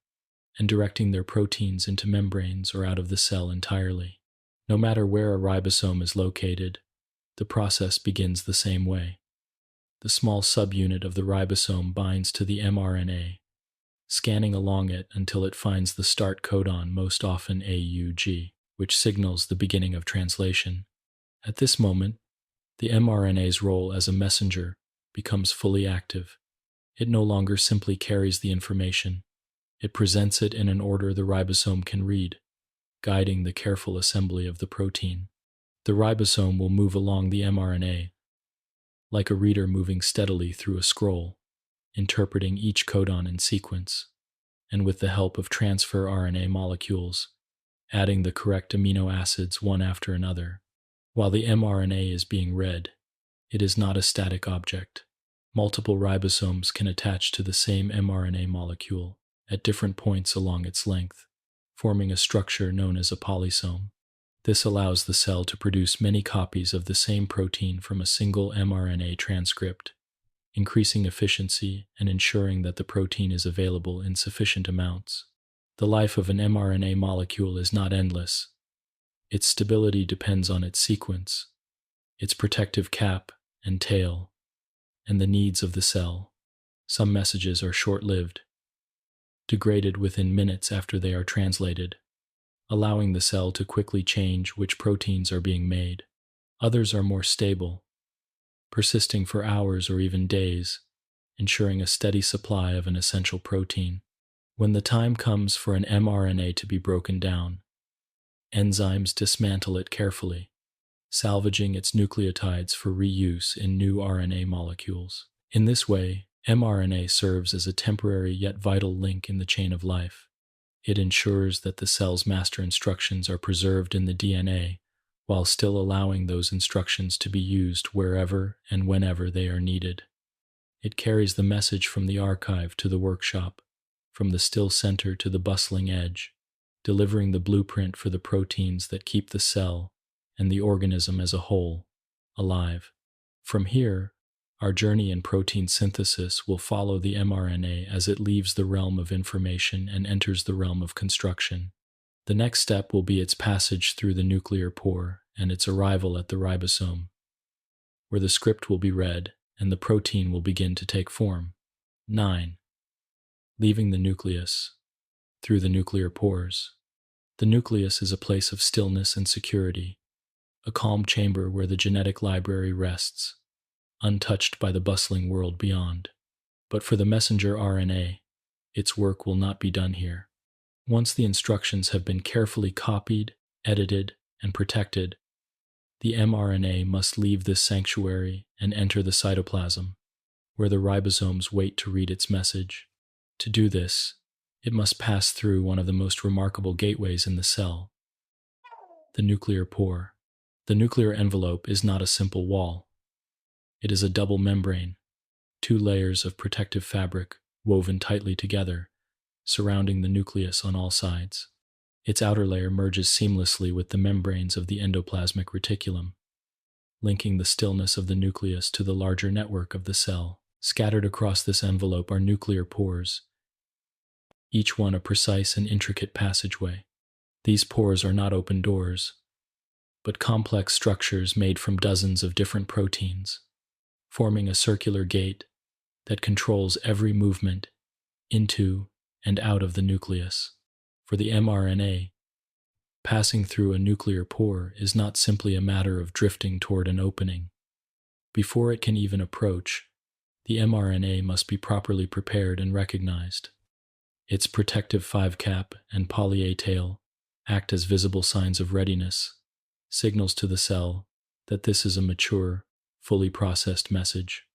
and directing their proteins into membranes or out of the cell entirely. No matter where a ribosome is located, the process begins the same way. The small subunit of the ribosome binds to the mRNA, scanning along it until it finds the start codon, most often AUG, which signals the beginning of translation. At this moment, the mRNA's role as a messenger becomes fully active. It no longer simply carries the information. It presents it in an order the ribosome can read, guiding the careful assembly of the protein. The ribosome will move along the mRNA, like a reader moving steadily through a scroll, interpreting each codon in sequence, and with the help of transfer RNA molecules, adding the correct amino acids one after another. While the mRNA is being read, it is not a static object. Multiple ribosomes can attach to the same mRNA molecule at different points along its length, forming a structure known as a polysome. This allows the cell to produce many copies of the same protein from a single mRNA transcript, increasing efficiency and ensuring that the protein is available in sufficient amounts. The life of an mRNA molecule is not endless. Its stability depends on its sequence, its protective cap and tail, and the needs of the cell. Some messages are short-lived, degraded within minutes after they are translated, allowing the cell to quickly change which proteins are being made. Others are more stable, persisting for hours or even days, ensuring a steady supply of an essential protein. When the time comes for an mRNA to be broken down, enzymes dismantle it carefully, salvaging its nucleotides for reuse in new RNA molecules. In this way, mRNA serves as a temporary yet vital link in the chain of life. It ensures that the cell's master instructions are preserved in the DNA, while still allowing those instructions to be used wherever and whenever they are needed. It carries the message from the archive to the workshop, from the still center to the bustling edge, delivering the blueprint for the proteins that keep the cell and the organism as a whole alive. From here, our journey in protein synthesis will follow the mRNA as it leaves the realm of information and enters the realm of construction. The next step will be its passage through the nuclear pore and its arrival at the ribosome, where the script will be read and the protein will begin to take form. 9. Leaving the nucleus. Through the nuclear pores. The nucleus is a place of stillness and security, a calm chamber where the genetic library rests, untouched by the bustling world beyond. But for the messenger RNA, its work will not be done here. Once the instructions have been carefully copied, edited, and protected, the mRNA must leave this sanctuary and enter the cytoplasm, where the ribosomes wait to read its message. To do this, it must pass through one of the most remarkable gateways in the cell, the nuclear pore. The nuclear envelope is not a simple wall. It is a double membrane, 2 layers of protective fabric woven tightly together, surrounding the nucleus on all sides. Its outer layer merges seamlessly with the membranes of the endoplasmic reticulum, linking the stillness of the nucleus to the larger network of the cell. Scattered across this envelope are nuclear pores, each one a precise and intricate passageway. These pores are not open doors, but complex structures made from dozens of different proteins, forming a circular gate that controls every movement into and out of the nucleus. For the mRNA, passing through a nuclear pore is not simply a matter of drifting toward an opening. Before it can even approach, the mRNA must be properly prepared and recognized. Its protective 5-cap and poly-A tail act as visible signs of readiness, signals to the cell that this is a mature, fully processed message.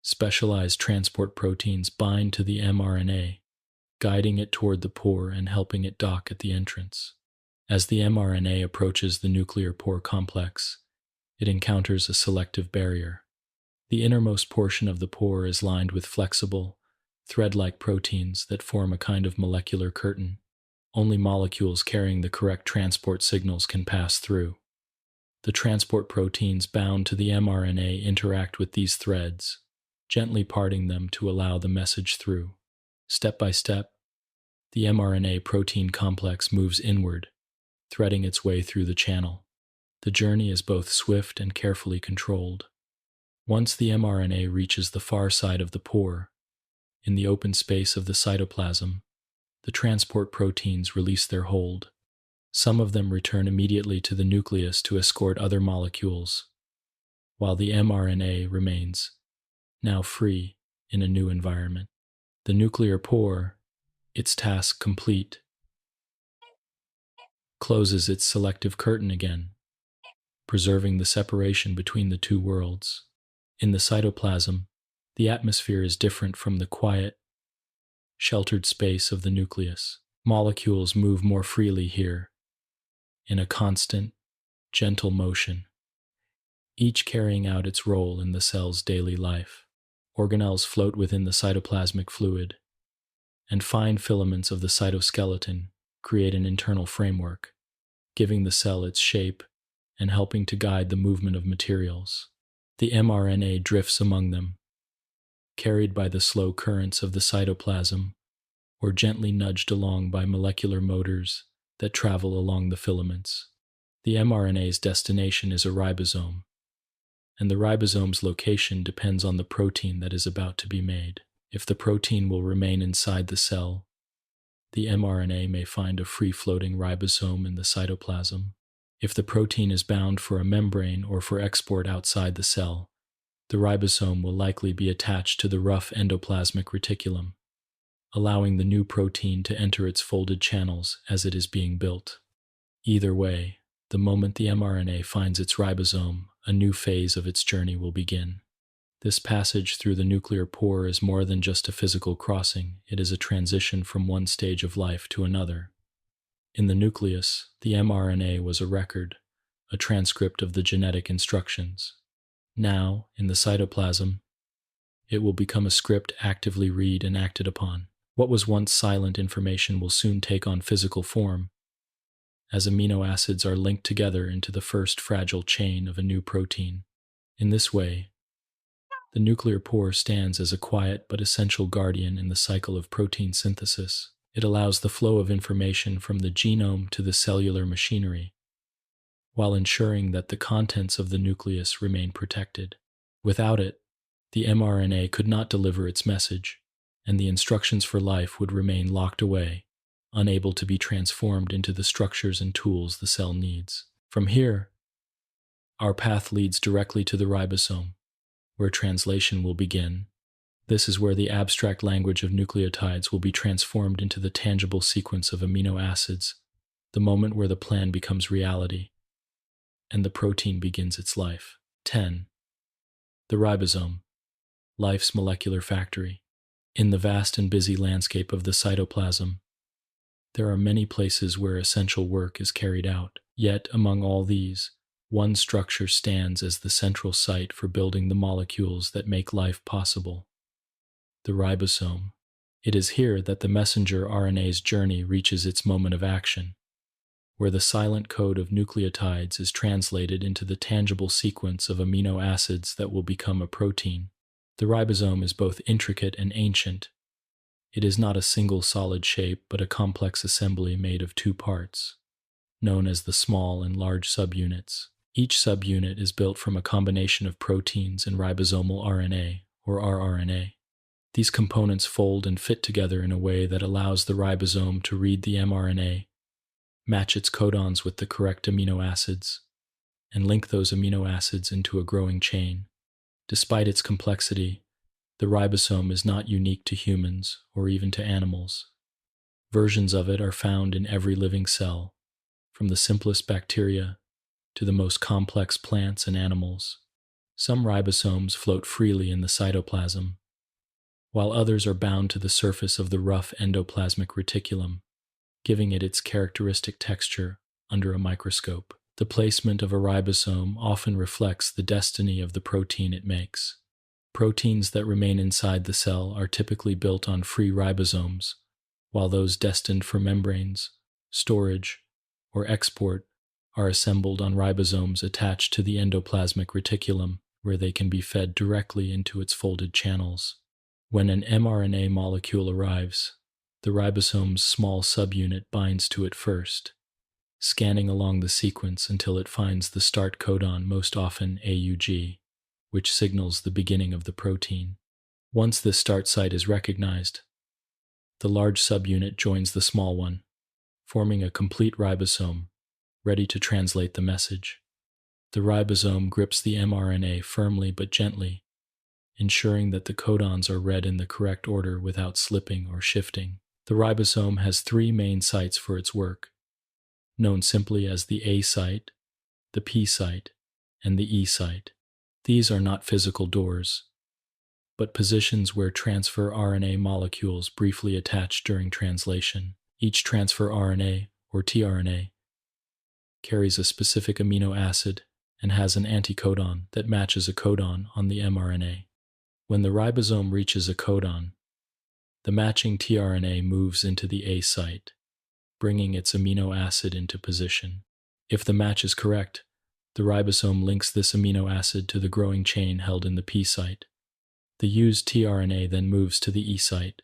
Specialized transport proteins bind to the mRNA, guiding it toward the pore and helping it dock at the entrance. As the mRNA approaches the nuclear pore complex, it encounters a selective barrier. The innermost portion of the pore is lined with flexible, thread-like proteins that form a kind of molecular curtain. Only molecules carrying the correct transport signals can pass through. The transport proteins bound to the mRNA interact with these threads, gently parting them to allow the message through. Step by step, the mRNA protein complex moves inward, threading its way through the channel. The journey is both swift and carefully controlled. Once the mRNA reaches the far side of the pore, in the open space of the cytoplasm, the transport proteins release their hold. Some of them return immediately to the nucleus to escort other molecules, while the mRNA remains, now free, in a new environment. The nuclear pore, its task complete, closes its selective curtain again, preserving the separation between the two worlds. In the cytoplasm, the atmosphere is different from the quiet, sheltered space of the nucleus. Molecules move more freely here, in a constant, gentle motion, each carrying out its role in the cell's daily life. Organelles float within the cytoplasmic fluid, and fine filaments of the cytoskeleton create an internal framework, giving the cell its shape and helping to guide the movement of materials. The mRNA drifts among them, carried by the slow currents of the cytoplasm, or gently nudged along by molecular motors that travel along the filaments. The mRNA's destination is a ribosome, and the ribosome's location depends on the protein that is about to be made. If the protein will remain inside the cell, the mRNA may find a free-floating ribosome in the cytoplasm. If the protein is bound for a membrane or for export outside the cell, the ribosome will likely be attached to the rough endoplasmic reticulum, allowing the new protein to enter its folded channels as it is being built. Either way, the moment the mRNA finds its ribosome, a new phase of its journey will begin. This passage through the nuclear pore is more than just a physical crossing, it is a transition from one stage of life to another. In the nucleus, the mRNA was a record, a transcript of the genetic instructions. Now, in the cytoplasm, it will become a script actively read and acted upon. What was once silent information will soon take on physical form, as amino acids are linked together into the first fragile chain of a new protein. In this way, the nuclear pore stands as a quiet but essential guardian in the cycle of protein synthesis. It allows the flow of information from the genome to the cellular machinery, while ensuring that the contents of the nucleus remain protected. Without it, the mRNA could not deliver its message, and the instructions for life would remain locked away, unable to be transformed into the structures and tools the cell needs. From here, our path leads directly to the ribosome, where translation will begin. This is where the abstract language of nucleotides will be transformed into the tangible sequence of amino acids, the moment where the plan becomes reality, and the protein begins its life. 10. The ribosome, life's molecular factory. In the vast and busy landscape of the cytoplasm, there are many places where essential work is carried out. Yet, among all these, one structure stands as the central site for building the molecules that make life possible: the ribosome. It is here that the messenger RNA's journey reaches its moment of action, where the silent code of nucleotides is translated into the tangible sequence of amino acids that will become a protein. The ribosome is both intricate and ancient. It is not a single solid shape, but a complex assembly made of two parts, known as the small and large subunits. Each subunit is built from a combination of proteins and ribosomal RNA, or rRNA. These components fold and fit together in a way that allows the ribosome to read the mRNA, match its codons with the correct amino acids, and link those amino acids into a growing chain. Despite its complexity, the ribosome is not unique to humans or even to animals. Versions of it are found in every living cell, from the simplest bacteria to the most complex plants and animals. Some ribosomes float freely in the cytoplasm, while others are bound to the surface of the rough endoplasmic reticulum, giving it its characteristic texture under a microscope. The placement of a ribosome often reflects the destiny of the protein it makes. Proteins that remain inside the cell are typically built on free ribosomes, while those destined for membranes, storage, or export are assembled on ribosomes attached to the endoplasmic reticulum, where they can be fed directly into its folded channels. When an mRNA molecule arrives, the ribosome's small subunit binds to it first, scanning along the sequence until it finds the start codon, most often AUG, which signals the beginning of the protein. Once this start site is recognized, the large subunit joins the small one, forming a complete ribosome, ready to translate the message. The ribosome grips the mRNA firmly but gently, ensuring that the codons are read in the correct order without slipping or shifting. The ribosome has three main sites for its work, known simply as the A site, the P site, and the E site. These are not physical doors, but positions where transfer RNA molecules briefly attach during translation. Each transfer RNA, or tRNA, carries a specific amino acid and has an anticodon that matches a codon on the mRNA. When the ribosome reaches a codon, the matching tRNA moves into the A site, bringing its amino acid into position. If the match is correct, the ribosome links this amino acid to the growing chain held in the P site. The used tRNA then moves to the E site,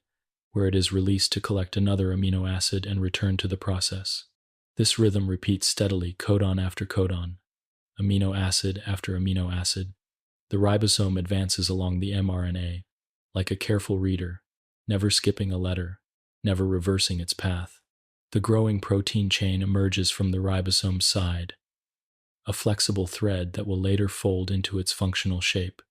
where it is released to collect another amino acid and return to the process. This rhythm repeats steadily, codon after codon, amino acid after amino acid. The ribosome advances along the mRNA like a careful reader, never skipping a letter, never reversing its path. The growing protein chain emerges from the ribosome's side, a flexible thread that will later fold into its functional shape.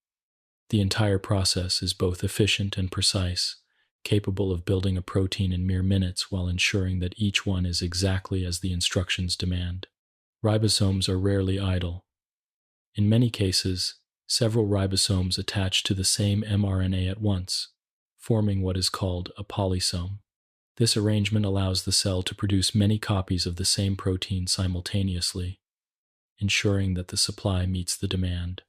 The entire process is both efficient and precise, capable of building a protein in mere minutes while ensuring that each one is exactly as the instructions demand. Ribosomes are rarely idle. In many cases, several ribosomes attach to the same mRNA at once, forming what is called a polysome. This arrangement allows the cell to produce many copies of the same protein simultaneously, ensuring that the supply meets the demand.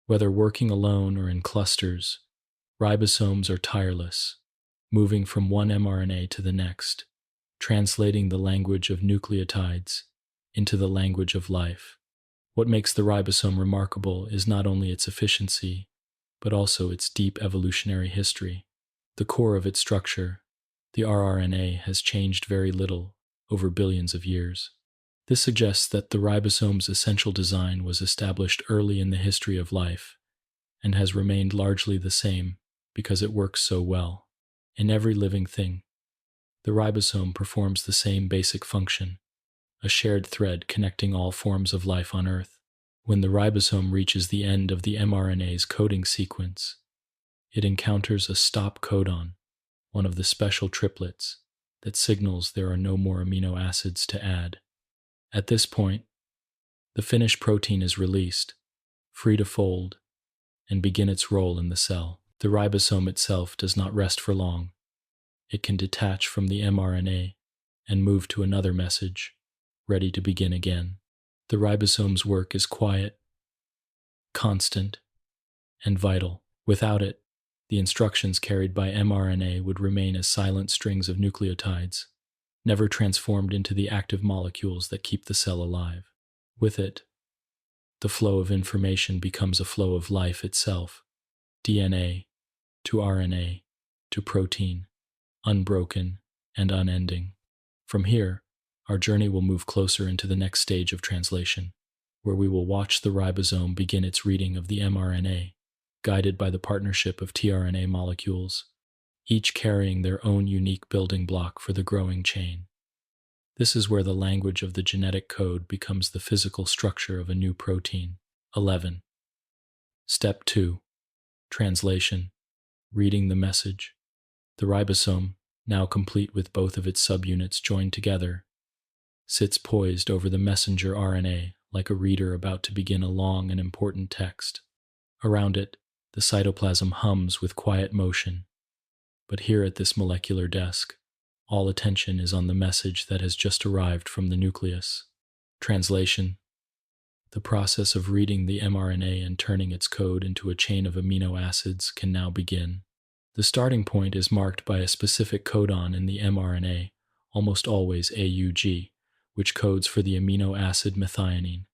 Whether working alone or in clusters, ribosomes are tireless, moving from one mRNA to the next, translating the language of nucleotides into the language of life. What makes the ribosome remarkable is not only its efficiency, but also its deep evolutionary history. The core of its structure, the rRNA, has changed very little over billions of years. This suggests that the ribosome's essential design was established early in the history of life and has remained largely the same because it works so well. In every living thing, the ribosome performs the same basic function, a shared thread connecting all forms of life on Earth. When the ribosome reaches the end of the mRNA's coding sequence, it encounters a stop codon, one of the special triplets that signals there are no more amino acids to add. At this point, the finished protein is released, free to fold, and begin its role in the cell. The ribosome itself does not rest for long. It can detach from the mRNA and move to another message, ready to begin again. The ribosome's work is quiet, constant, and vital. Without it, the instructions carried by mRNA would remain as silent strings of nucleotides, never transformed into the active molecules that keep the cell alive. With it, the flow of information becomes a flow of life itself, DNA to RNA to protein, unbroken and unending. From here, our journey will move closer into the next stage of translation, where we will watch the ribosome begin its reading of the mRNA, guided by the partnership of tRNA molecules, each carrying their own unique building block for the growing chain. This is where the language of the genetic code becomes the physical structure of a new protein. 11. Step 2. Translation. Reading the message. The ribosome, now complete with both of its subunits joined together, sits poised over the messenger RNA like a reader about to begin a long and important text. Around it, the cytoplasm hums with quiet motion. But here at this molecular desk, all attention is on the message that has just arrived from the nucleus. Translation: the process of reading the mRNA and turning its code into a chain of amino acids can now begin. The starting point is marked by a specific codon in the mRNA, almost always AUG, which codes for the amino acid methionine.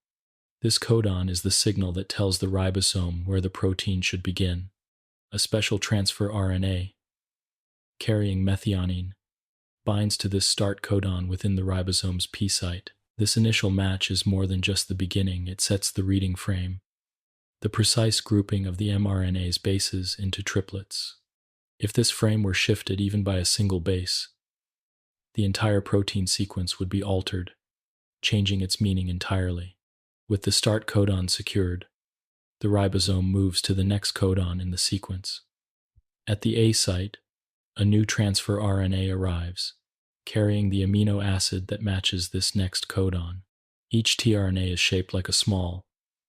This codon is the signal that tells the ribosome where the protein should begin. A special transfer RNA, carrying methionine, binds to this start codon within the ribosome's P site. This initial match is more than just the beginning, it sets the reading frame, the precise grouping of the mRNA's bases into triplets. If this frame were shifted even by a single base, the entire protein sequence would be altered, changing its meaning entirely. With the start codon secured, the ribosome moves to the next codon in the sequence. At the A site, a new transfer RNA arrives, carrying the amino acid that matches this next codon. Each tRNA is shaped like a small,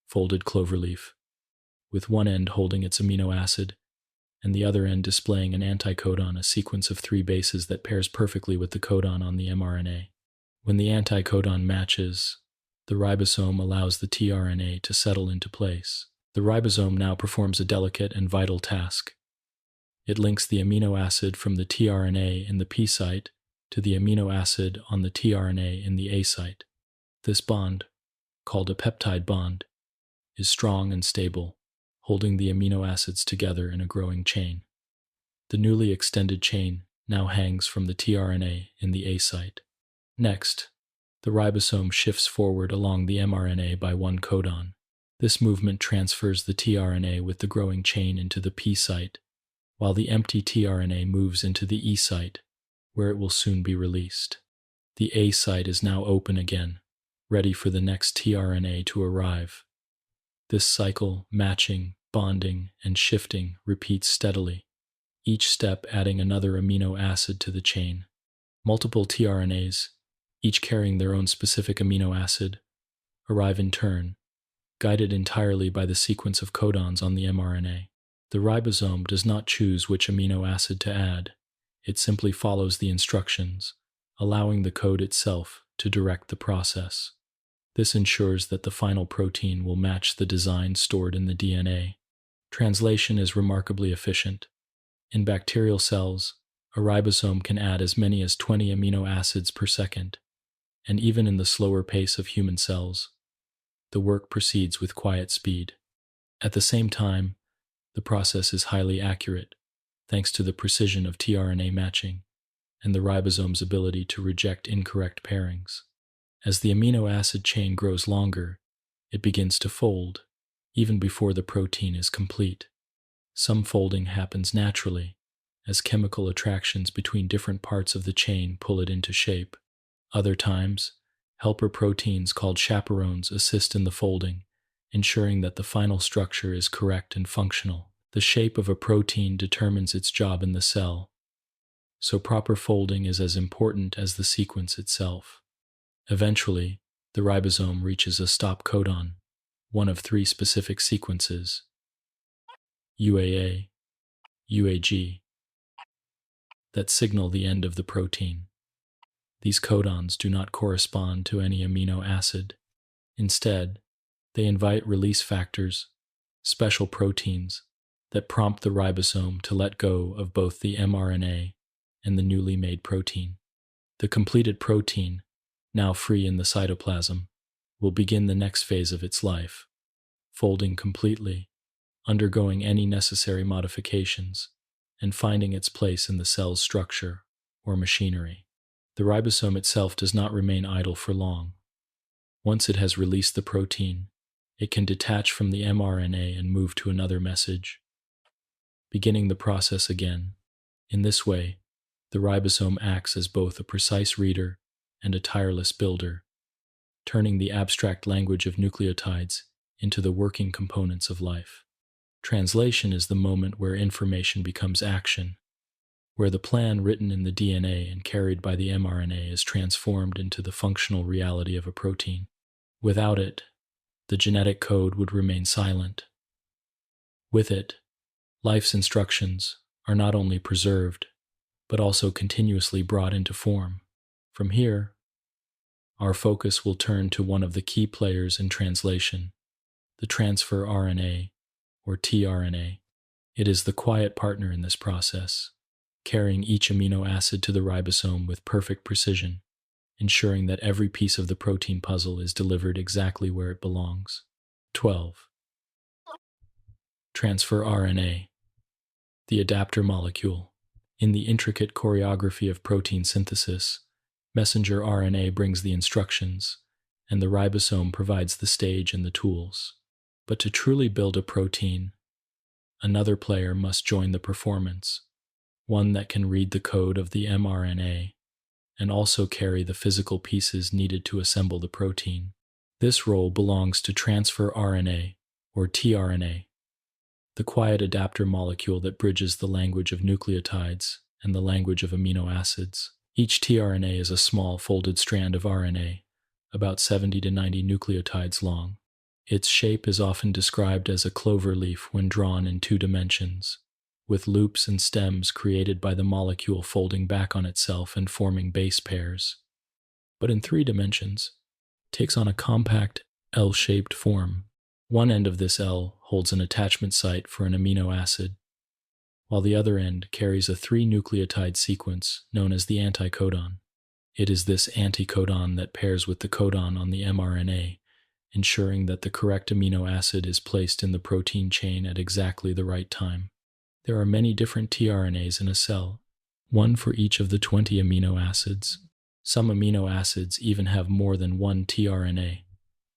folded cloverleaf, with one end holding its amino acid and the other end displaying an anticodon, a sequence of 3 bases that pairs perfectly with the codon on the mRNA. When the anticodon matches, the ribosome allows the tRNA to settle into place. The ribosome now performs a delicate and vital task. It links the amino acid from the tRNA in the P site to the amino acid on the tRNA in the A site. This bond, called a peptide bond, is strong and stable, holding the amino acids together in a growing chain. The newly extended chain now hangs from the tRNA in the A site. Next, the ribosome shifts forward along the mRNA by 1 codon. This movement transfers the tRNA with the growing chain into the P site, while the empty tRNA moves into the E site, where it will soon be released. The A site is now open again, ready for the next tRNA to arrive. This cycle, matching, bonding, and shifting, repeats steadily, each step adding another amino acid to the chain. Multiple tRNAs, each carrying their own specific amino acid, arrive in turn, guided entirely by the sequence of codons on the mRNA. The ribosome does not choose which amino acid to add. It simply follows the instructions, allowing the code itself to direct the process. This ensures that the final protein will match the design stored in the DNA. Translation is remarkably efficient. In bacterial cells, a ribosome can add as many as 20 amino acids per second, and even in the slower pace of human cells, the work proceeds with quiet speed. At the same time, the process is highly accurate, thanks to the precision of tRNA matching and the ribosome's ability to reject incorrect pairings. As the amino acid chain grows longer, it begins to fold, even before the protein is complete. Some folding happens naturally, as chemical attractions between different parts of the chain pull it into shape. Other times, helper proteins called chaperones assist in the folding, ensuring that the final structure is correct and functional. The shape of a protein determines its job in the cell, so proper folding is as important as the sequence itself. Eventually, the ribosome reaches a stop codon, one of 3 specific sequences, UAA, UAG, that signal the end of the protein. These codons do not correspond to any amino acid. Instead, they invite release factors, special proteins, that prompt the ribosome to let go of both the mRNA and the newly made protein. The completed protein, now free in the cytoplasm, will begin the next phase of its life, folding completely, undergoing any necessary modifications, and finding its place in the cell's structure or machinery. The ribosome itself does not remain idle for long. Once it has released the protein, it can detach from the mRNA and move to another message, beginning the process again. In this way, the ribosome acts as both a precise reader and a tireless builder, turning the abstract language of nucleotides into the working components of life. Translation is the moment where information becomes action, where the plan written in the DNA and carried by the mRNA is transformed into the functional reality of a protein. Without it, the genetic code would remain silent, With it, life's instructions are not only preserved, but also continuously brought into form. From here, our focus will turn to one of the key players in translation, the transfer RNA, or tRNA. It is the quiet partner in this process, carrying each amino acid to the ribosome with perfect precision, ensuring that every piece of the protein puzzle is delivered exactly where it belongs. 12. Transfer RNA, the adapter molecule. In the intricate choreography of protein synthesis, messenger RNA brings the instructions, and the ribosome provides the stage and the tools. But to truly build a protein, another player must join the performance, one that can read the code of the mRNA and also carry the physical pieces needed to assemble the protein. This role belongs to transfer RNA, or tRNA, the quiet adapter molecule that bridges the language of nucleotides and the language of amino acids. Each tRNA is a small folded strand of RNA, about 70 to 90 nucleotides long. Its shape is often described as a clover leaf when drawn in 2 dimensions, with loops and stems created by the molecule folding back on itself and forming base pairs. But in 3 dimensions, it takes on a compact L-shaped form. One end of this L holds an attachment site for an amino acid, while the other end carries a 3-nucleotide sequence known as the anticodon. It is this anticodon that pairs with the codon on the mRNA, ensuring that the correct amino acid is placed in the protein chain at exactly the right time. There are many different tRNAs in a cell, one for each of the 20 amino acids. Some amino acids even have more than one tRNA,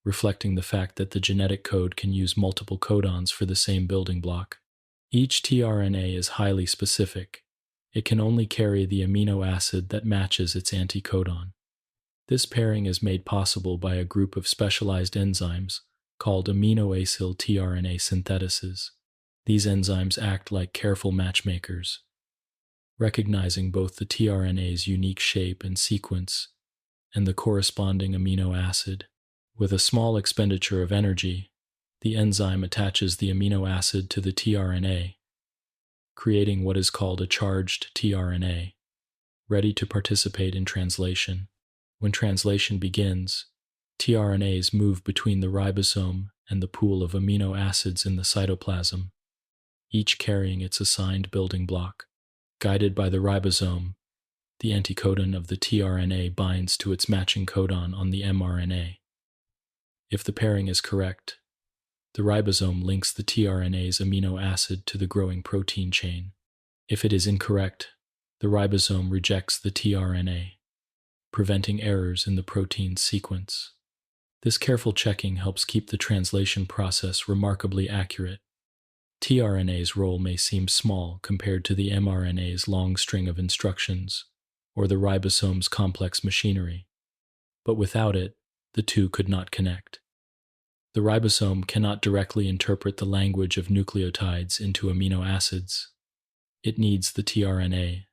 reflecting the fact that the genetic code can use multiple codons for the same building block. Each tRNA is highly specific. It can only carry the amino acid that matches its anticodon. This pairing is made possible by a group of specialized enzymes called aminoacyl tRNA synthetases. These enzymes act like careful matchmakers, recognizing both the tRNA's unique shape and sequence and the corresponding amino acid. With a small expenditure of energy, the enzyme attaches the amino acid to the tRNA, creating what is called a charged tRNA, ready to participate in translation. When translation begins, tRNAs move between the ribosome and the pool of amino acids in the cytoplasm, each carrying its assigned building block. Guided by the ribosome, the anticodon of the tRNA binds to its matching codon on the mRNA. If the pairing is correct, the ribosome links the tRNA's amino acid to the growing protein chain. If it is incorrect, the ribosome rejects the tRNA, preventing errors in the protein's sequence. This careful checking helps keep the translation process remarkably accurate. tRNA's role may seem small compared to the mRNA's long string of instructions, or the ribosome's complex machinery, but without it, the two could not connect. The ribosome cannot directly interpret the language of nucleotides into amino acids. It needs the tRNA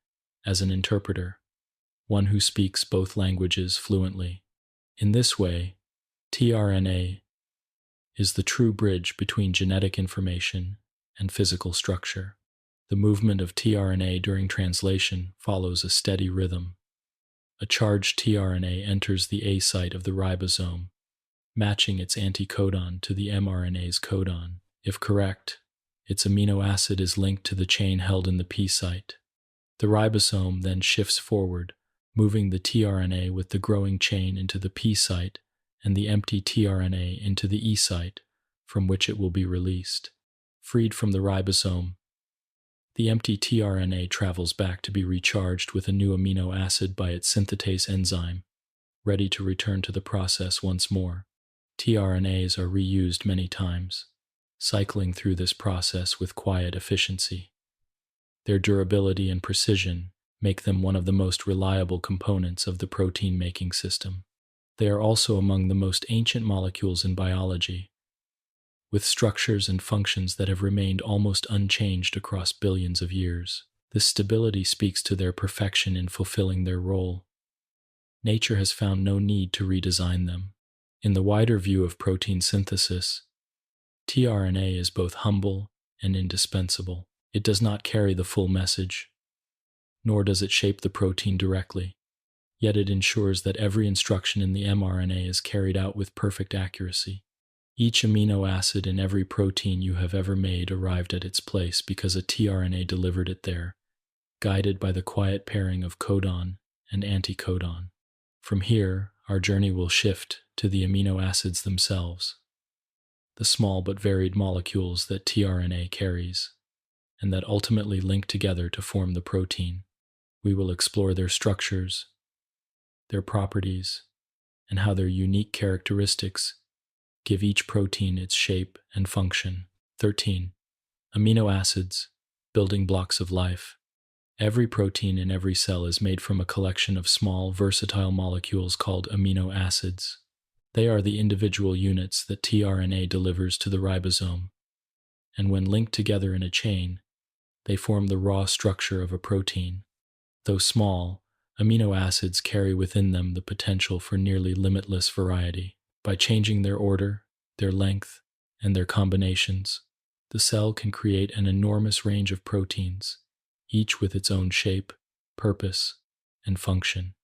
as an interpreter, one who speaks both languages fluently. In this way, tRNA is the true bridge between genetic information and physical structure. The movement of tRNA during translation follows a steady rhythm. A charged tRNA enters the A site of the ribosome, matching its anticodon to the mRNA's codon. If correct, its amino acid is linked to the chain held in the P site. The ribosome then shifts forward, moving the tRNA with the growing chain into the P site and the empty tRNA into the E site, from which it will be released. Freed from the ribosome, the empty tRNA travels back to be recharged with a new amino acid by its synthetase enzyme, ready to return to the process once more. tRNAs are reused many times, cycling through this process with quiet efficiency. Their durability and precision make them one of the most reliable components of the protein-making system. They are also among the most ancient molecules in biology, with structures and functions that have remained almost unchanged across billions of years. This stability speaks to their perfection in fulfilling their role. Nature has found no need to redesign them. In the wider view of protein synthesis, tRNA is both humble and indispensable. It does not carry the full message, nor does it shape the protein directly, yet it ensures that every instruction in the mRNA is carried out with perfect accuracy. Each amino acid in every protein you have ever made arrived at its place because a tRNA delivered it there, guided by the quiet pairing of codon and anticodon. From here, our journey will shift to the amino acids themselves, the small but varied molecules that tRNA carries, and that ultimately link together to form the protein. We will explore their structures, their properties, and how their unique characteristics give each protein its shape and function. 13. Amino acids, building blocks of life. Every protein in every cell is made from a collection of small, versatile molecules called amino acids. They are the individual units that tRNA delivers to the ribosome, and when linked together in a chain, they form the raw structure of a protein. Though small, amino acids carry within them the potential for nearly limitless variety. By changing their order, their length, and their combinations, the cell can create an enormous range of proteins, each with its own shape, purpose, and function.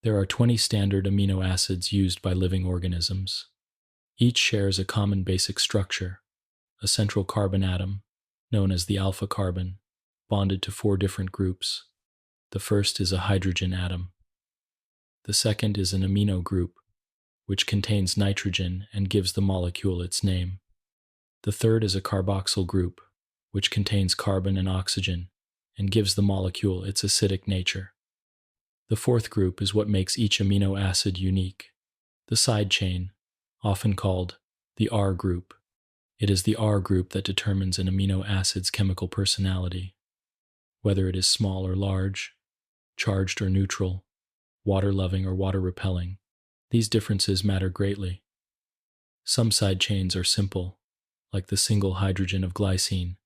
There are 20 standard amino acids used by living organisms. Each shares a common basic structure, a central carbon atom, known as the alpha carbon, bonded to 4 different groups. The first is a hydrogen atom. The second is an amino group, which contains nitrogen and gives the molecule its name. The third is a carboxyl group, which contains carbon and oxygen and gives the molecule its acidic nature. The fourth group is what makes each amino acid unique, the side chain, often called the R group. It is the R group that determines an amino acid's chemical personality, whether it is small or large, charged or neutral, water-loving or water-repelling. These differences matter greatly. Some side chains are simple, like the single hydrogen of glycine,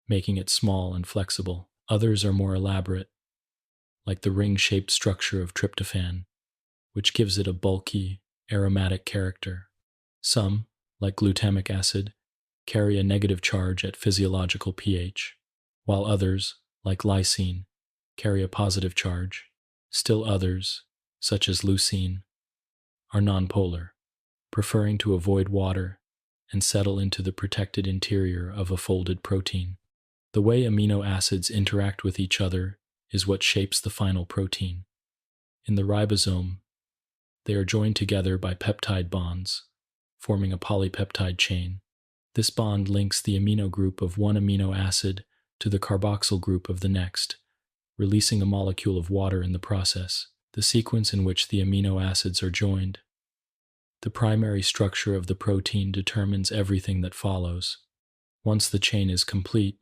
making it small and flexible. Others are more elaborate, like the ring-shaped structure of tryptophan, which gives it a bulky, aromatic character. Some, like glutamic acid, carry a negative charge at physiological pH, while others, like lysine, carry a positive charge. Still others, such as leucine, are nonpolar, preferring to avoid water and settle into the protected interior of a folded protein. The way amino acids interact with each other is what shapes the final protein. In the ribosome, they are joined together by peptide bonds, forming a polypeptide chain. This bond links the amino group of one amino acid to the carboxyl group of the next, releasing a molecule of water in the process. The sequence in which the amino acids are joined, the primary structure of the protein, determines everything that follows. Once the chain is complete,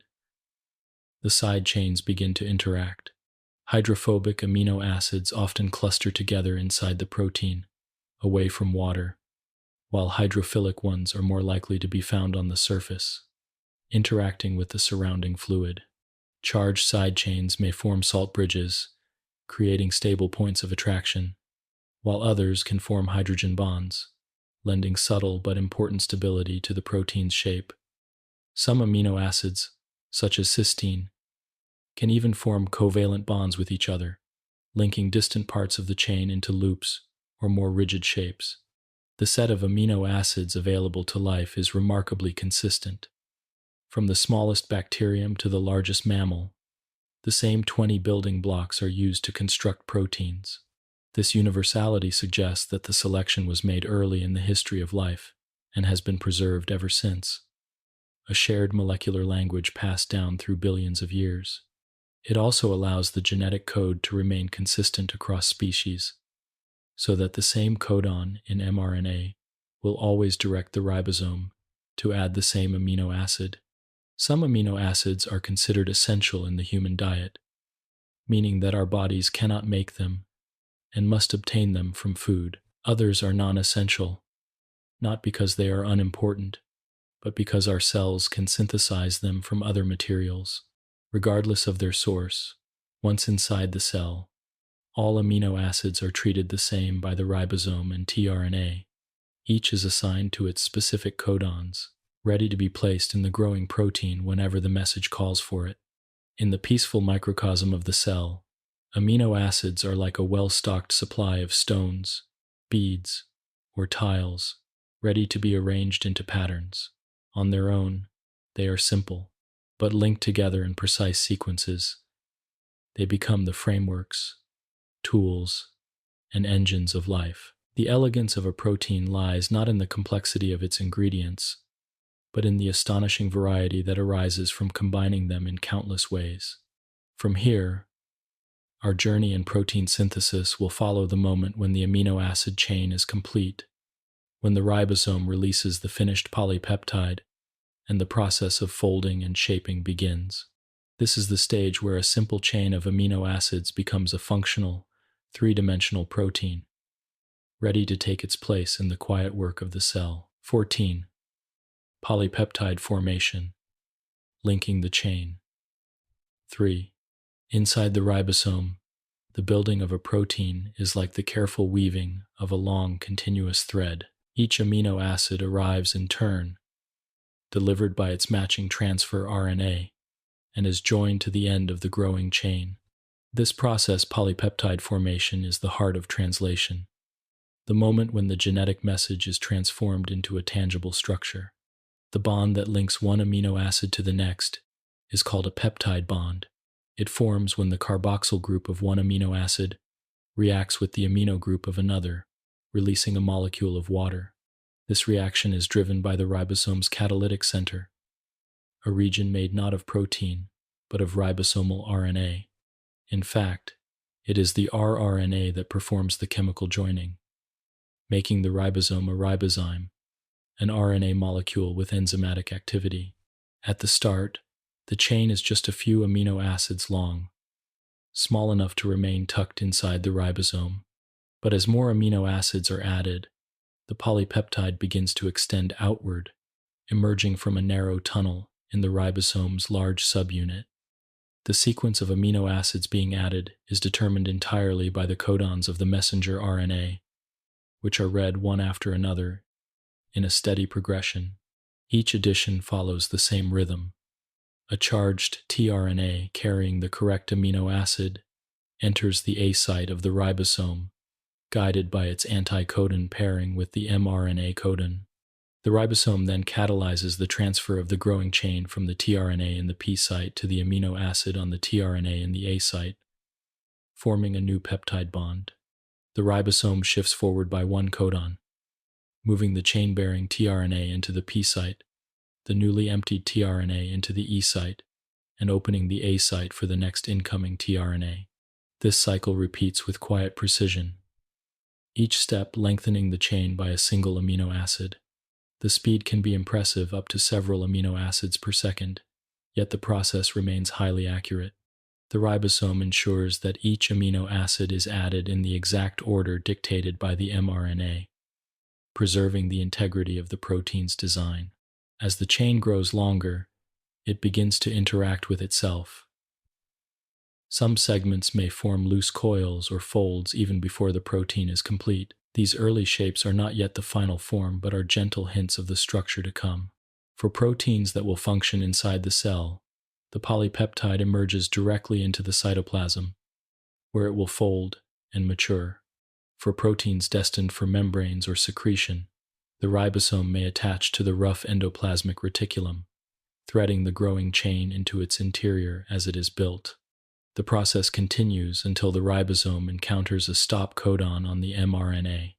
the side chains begin to interact. Hydrophobic amino acids often cluster together inside the protein, away from water, while hydrophilic ones are more likely to be found on the surface, interacting with the surrounding fluid. Charged side chains may form salt bridges, creating stable points of attraction, while others can form hydrogen bonds, lending subtle but important stability to the protein's shape. Some amino acids, such as cysteine, can even form covalent bonds with each other, linking distant parts of the chain into loops or more rigid shapes. The set of amino acids available to life is remarkably consistent. From the smallest bacterium to the largest mammal, the same 20 building blocks are used to construct proteins. This universality suggests that the selection was made early in the history of life and has been preserved ever since, a shared molecular language passed down through billions of years. It also allows the genetic code to remain consistent across species, so that the same codon in mRNA will always direct the ribosome to add the same amino acid. Some amino acids are considered essential in the human diet, meaning that our bodies cannot make them and must obtain them from food. Others are non-essential, not because they are unimportant, but because our cells can synthesize them from other materials. Regardless of their source, once inside the cell, all amino acids are treated the same by the ribosome and tRNA. Each is assigned to its specific codons, ready to be placed in the growing protein whenever the message calls for it. In the peaceful microcosm of the cell, amino acids are like a well-stocked supply of stones, beads, or tiles, ready to be arranged into patterns. On their own, they are simple, but linked together in precise sequences, they become the frameworks, tools, and engines of life. The elegance of a protein lies not in the complexity of its ingredients, but in the astonishing variety that arises from combining them in countless ways. From here, our journey in protein synthesis will follow the moment when the amino acid chain is complete, when the ribosome releases the finished polypeptide, and the process of folding and shaping begins. This is the stage where a simple chain of amino acids becomes a functional, three-dimensional protein, ready to take its place in the quiet work of the cell. 14. Polypeptide formation, linking the chain. 3. Inside the ribosome, the building of a protein is like the careful weaving of a long, continuous thread. Each amino acid arrives in turn, delivered by its matching transfer RNA, and is joined to the end of the growing chain. This process, polypeptide formation, is the heart of translation, the moment when the genetic message is transformed into a tangible structure. The bond that links one amino acid to the next is called a peptide bond. It forms when the carboxyl group of one amino acid reacts with the amino group of another, releasing a molecule of water. This reaction is driven by the ribosome's catalytic center, a region made not of protein, but of ribosomal RNA. In fact, it is the rRNA that performs the chemical joining, making the ribosome a ribozyme, an RNA molecule with enzymatic activity. At the start, the chain is just a few amino acids long, small enough to remain tucked inside the ribosome. But as more amino acids are added, the polypeptide begins to extend outward, emerging from a narrow tunnel in the ribosome's large subunit. The sequence of amino acids being added is determined entirely by the codons of the messenger RNA, which are read one after another in a steady progression. Each addition follows the same rhythm. A charged tRNA carrying the correct amino acid enters the A site of the ribosome, guided by its anticodon pairing with the mRNA codon. The ribosome then catalyzes the transfer of the growing chain from the tRNA in the P site to the amino acid on the tRNA in the A site, forming a new peptide bond. The ribosome shifts forward by one codon, moving the chain-bearing tRNA into the P site, the newly emptied tRNA into the E site, and opening the A site for the next incoming tRNA. This cycle repeats with quiet precision, each step lengthening the chain by a single amino acid. The speed can be impressive, up to several amino acids per second, yet the process remains highly accurate. The ribosome ensures that each amino acid is added in the exact order dictated by the mRNA, preserving the integrity of the protein's design. As the chain grows longer, it begins to interact with itself. Some segments may form loose coils or folds even before the protein is complete. These early shapes are not yet the final form, but are gentle hints of the structure to come. For proteins that will function inside the cell, the polypeptide emerges directly into the cytoplasm, where it will fold and mature. For proteins destined for membranes or secretion, the ribosome may attach to the rough endoplasmic reticulum, threading the growing chain into its interior as it is built. The process continues until the ribosome encounters a stop codon on the mRNA.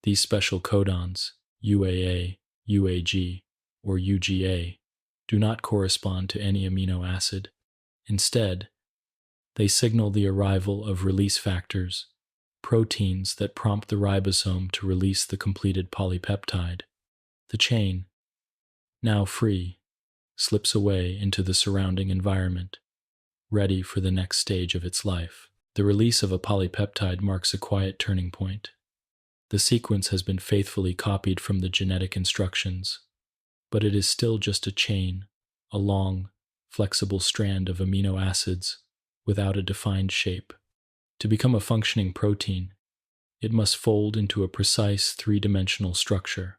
These special codons, UAA, UAG, or UGA, do not correspond to any amino acid. Instead, they signal the arrival of release factors, proteins that prompt the ribosome to release the completed polypeptide. The chain, now free, slips away into the surrounding environment, ready for the next stage of its life. The release of a polypeptide marks a quiet turning point. The sequence has been faithfully copied from the genetic instructions, but it is still just a chain, a long, flexible strand of amino acids without a defined shape. To become a functioning protein, it must fold into a precise three-dimensional structure.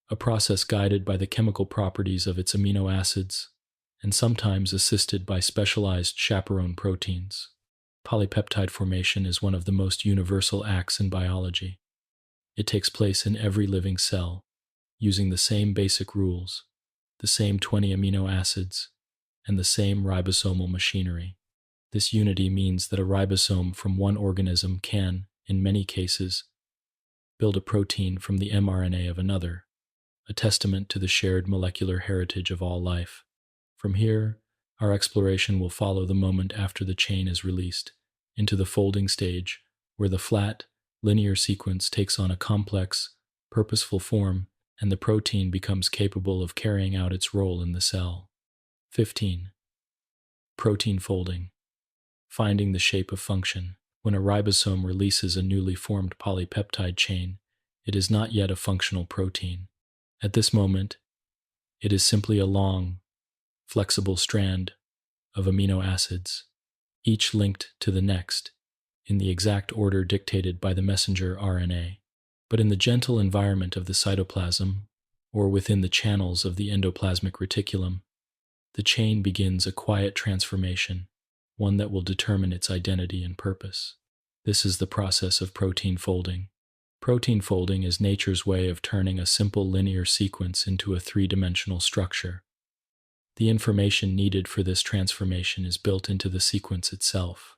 a process guided by the chemical properties of its amino acids, and sometimes assisted by specialized chaperone proteins. Polypeptide formation is one of the most universal acts in biology. It takes place in every living cell, using the same basic rules, the same 20 amino acids, and the same ribosomal machinery. This unity means that a ribosome from one organism can, in many cases, build a protein from the mRNA of another, a testament to the shared molecular heritage of all life. From here, our exploration will follow the moment after the chain is released, into the folding stage, where the flat, linear sequence takes on a complex, purposeful form, and the protein becomes capable of carrying out its role in the cell. 15. Protein folding. Finding the shape of function. When a ribosome releases a newly formed polypeptide chain, it is not yet a functional protein. At this moment, it is simply a long, flexible strand of amino acids, each linked to the next, in the exact order dictated by the messenger RNA. But in the gentle environment of the cytoplasm, or within the channels of the endoplasmic reticulum, the chain begins a quiet transformation, one that will determine its identity and purpose. This is the process of protein folding. Protein folding is nature's way of turning a simple linear sequence into a three-dimensional structure. The information needed for this transformation is built into the sequence itself.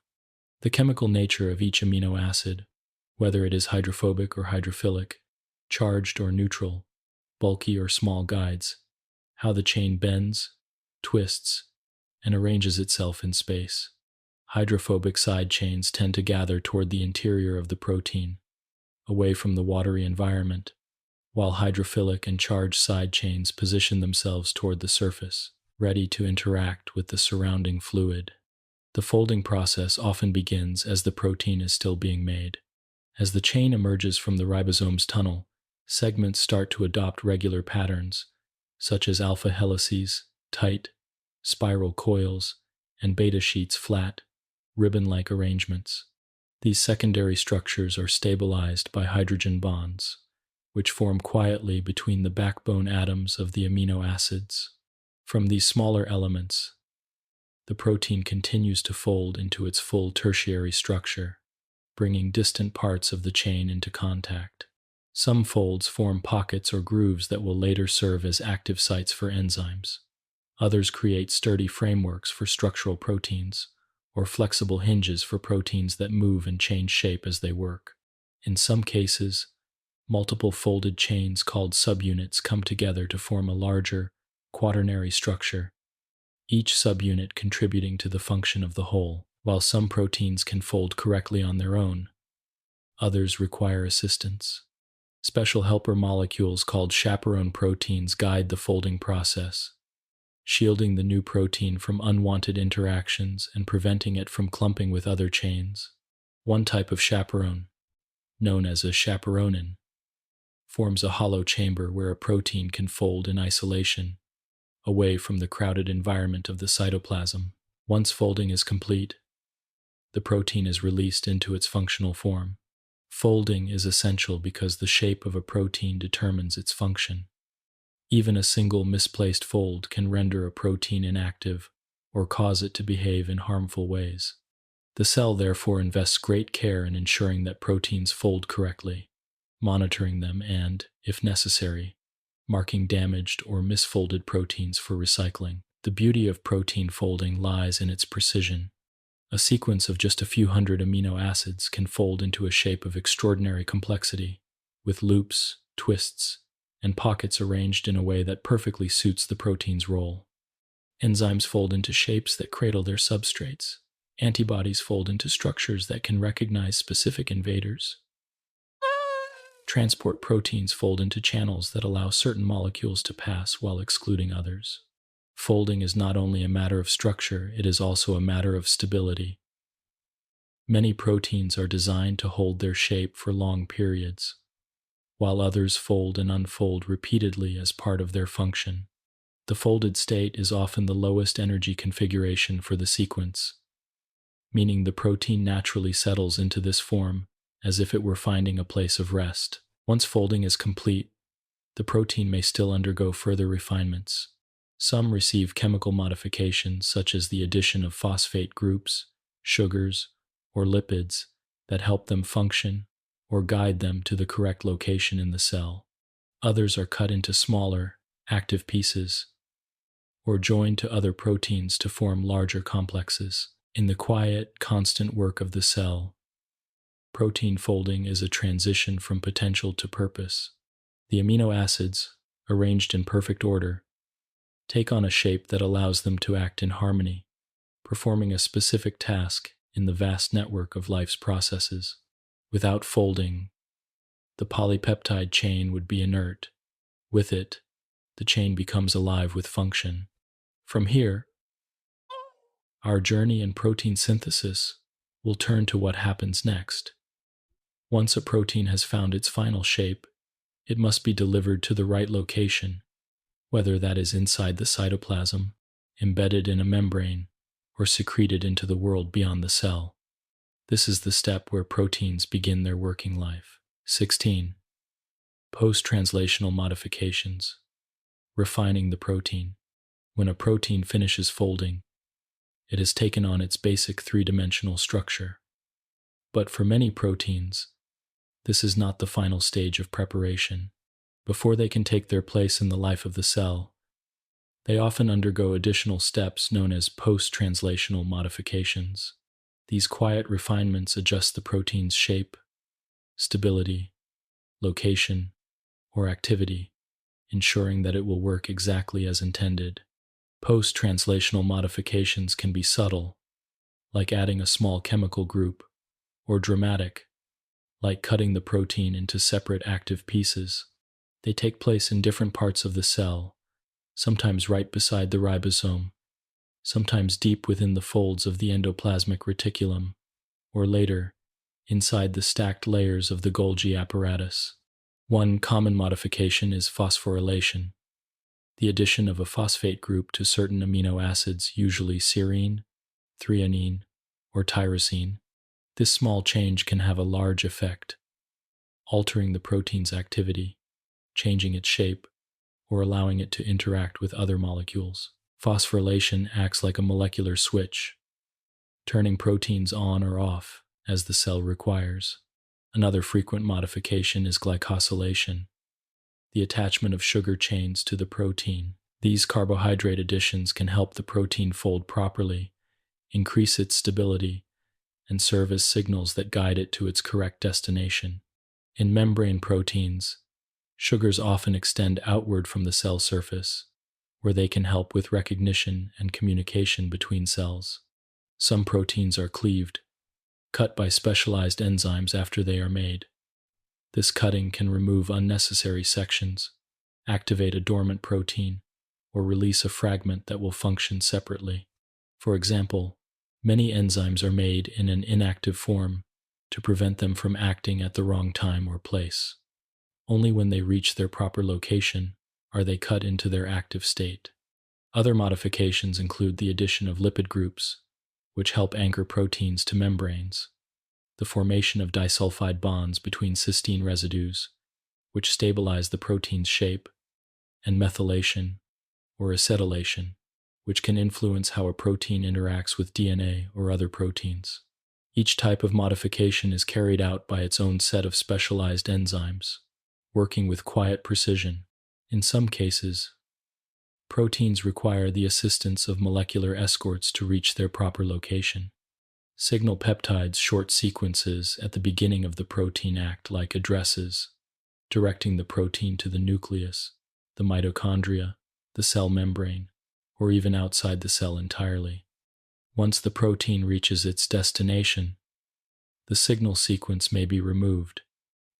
The chemical nature of each amino acid, whether it is hydrophobic or hydrophilic, charged or neutral, bulky or small, guides how the chain bends, twists, and arranges itself in space. Hydrophobic side chains tend to gather toward the interior of the protein, away from the watery environment, while hydrophilic and charged side chains position themselves toward the surface, ready to interact with the surrounding fluid. The folding process often begins as the protein is still being made. As the chain emerges from the ribosome's tunnel, segments start to adopt regular patterns, such as alpha helices, tight, spiral coils, and beta sheets, flat, ribbon-like arrangements. These secondary structures are stabilized by hydrogen bonds, which form quietly between the backbone atoms of the amino acids. From these smaller elements, the protein continues to fold into its full tertiary structure, bringing distant parts of the chain into contact. Some folds form pockets or grooves that will later serve as active sites for enzymes. Others create sturdy frameworks for structural proteins, or flexible hinges for proteins that move and change shape as they work. In some cases, multiple folded chains called subunits come together to form a larger, quaternary structure, each subunit contributing to the function of the whole. While some proteins can fold correctly on their own, others require assistance. Special helper molecules called chaperone proteins guide the folding process, shielding the new protein from unwanted interactions and preventing it from clumping with other chains. One type of chaperone, known as a chaperonin, forms a hollow chamber where a protein can fold in isolation, away from the crowded environment of the cytoplasm. Once folding is complete, the protein is released into its functional form. Folding is essential because the shape of a protein determines its function. Even a single misplaced fold can render a protein inactive or cause it to behave in harmful ways. The cell therefore invests great care in ensuring that proteins fold correctly, monitoring them and, if necessary, marking damaged or misfolded proteins for recycling. The beauty of protein folding lies in its precision. A sequence of just a few hundred amino acids can fold into a shape of extraordinary complexity, with loops, twists, and pockets arranged in a way that perfectly suits the protein's role. Enzymes fold into shapes that cradle their substrates. Antibodies fold into structures that can recognize specific invaders. Transport proteins fold into channels that allow certain molecules to pass while excluding others. Folding is not only a matter of structure, it is also a matter of stability. Many proteins are designed to hold their shape for long periods, while others fold and unfold repeatedly as part of their function. The folded state is often the lowest energy configuration for the sequence, meaning the protein naturally settles into this form as if it were finding a place of rest. Once folding is complete, the protein may still undergo further refinements. Some receive chemical modifications such as the addition of phosphate groups, sugars, or lipids that help them function or guide them to the correct location in the cell. Others are cut into smaller, active pieces, or joined to other proteins to form larger complexes. In the quiet, constant work of the cell, protein folding is a transition from potential to purpose. The amino acids, arranged in perfect order, take on a shape that allows them to act in harmony, performing a specific task in the vast network of life's processes. Without folding, the polypeptide chain would be inert. With it, the chain becomes alive with function. From here, our journey in protein synthesis will turn to what happens next. Once a protein has found its final shape, it must be delivered to the right location, whether that is inside the cytoplasm, embedded in a membrane, or secreted into the world beyond the cell. This is the step where proteins begin their working life. 16. Post-translational modifications. Refining the protein. When a protein finishes folding, it has taken on its basic three-dimensional structure. But for many proteins, this is not the final stage of preparation. Before they can take their place in the life of the cell, they often undergo additional steps known as post-translational modifications. These quiet refinements adjust the protein's shape, stability, location, or activity, ensuring that it will work exactly as intended. Post-translational modifications can be subtle, like adding a small chemical group, or dramatic, like cutting the protein into separate active pieces. They take place in different parts of the cell, sometimes right beside the ribosome, sometimes deep within the folds of the endoplasmic reticulum, or later, inside the stacked layers of the Golgi apparatus. One common modification is phosphorylation, the addition of a phosphate group to certain amino acids, usually serine, threonine, or tyrosine. This small change can have a large effect, altering the protein's activity, changing its shape, or allowing it to interact with other molecules. Phosphorylation acts like a molecular switch, turning proteins on or off as the cell requires. Another frequent modification is glycosylation, the attachment of sugar chains to the protein. These carbohydrate additions can help the protein fold properly, increase its stability, and serve as signals that guide it to its correct destination. In membrane proteins, sugars often extend outward from the cell surface, where they can help with recognition and communication between cells. Some proteins are cleaved, cut by specialized enzymes after they are made. This cutting can remove unnecessary sections, activate a dormant protein, or release a fragment that will function separately. For example, many enzymes are made in an inactive form to prevent them from acting at the wrong time or place. Only when they reach their proper location are they cut into their active state. Other modifications include the addition of lipid groups, which help anchor proteins to membranes, the formation of disulfide bonds between cysteine residues, which stabilize the protein's shape, and methylation, or acetylation, which can influence how a protein interacts with DNA or other proteins. Each type of modification is carried out by its own set of specialized enzymes, working with quiet precision. In some cases, proteins require the assistance of molecular escorts to reach their proper location. Signal peptides, short sequences at the beginning of the protein, act like addresses, directing the protein to the nucleus, the mitochondria, the cell membrane, or even outside the cell entirely. Once the protein reaches its destination, the signal sequence may be removed,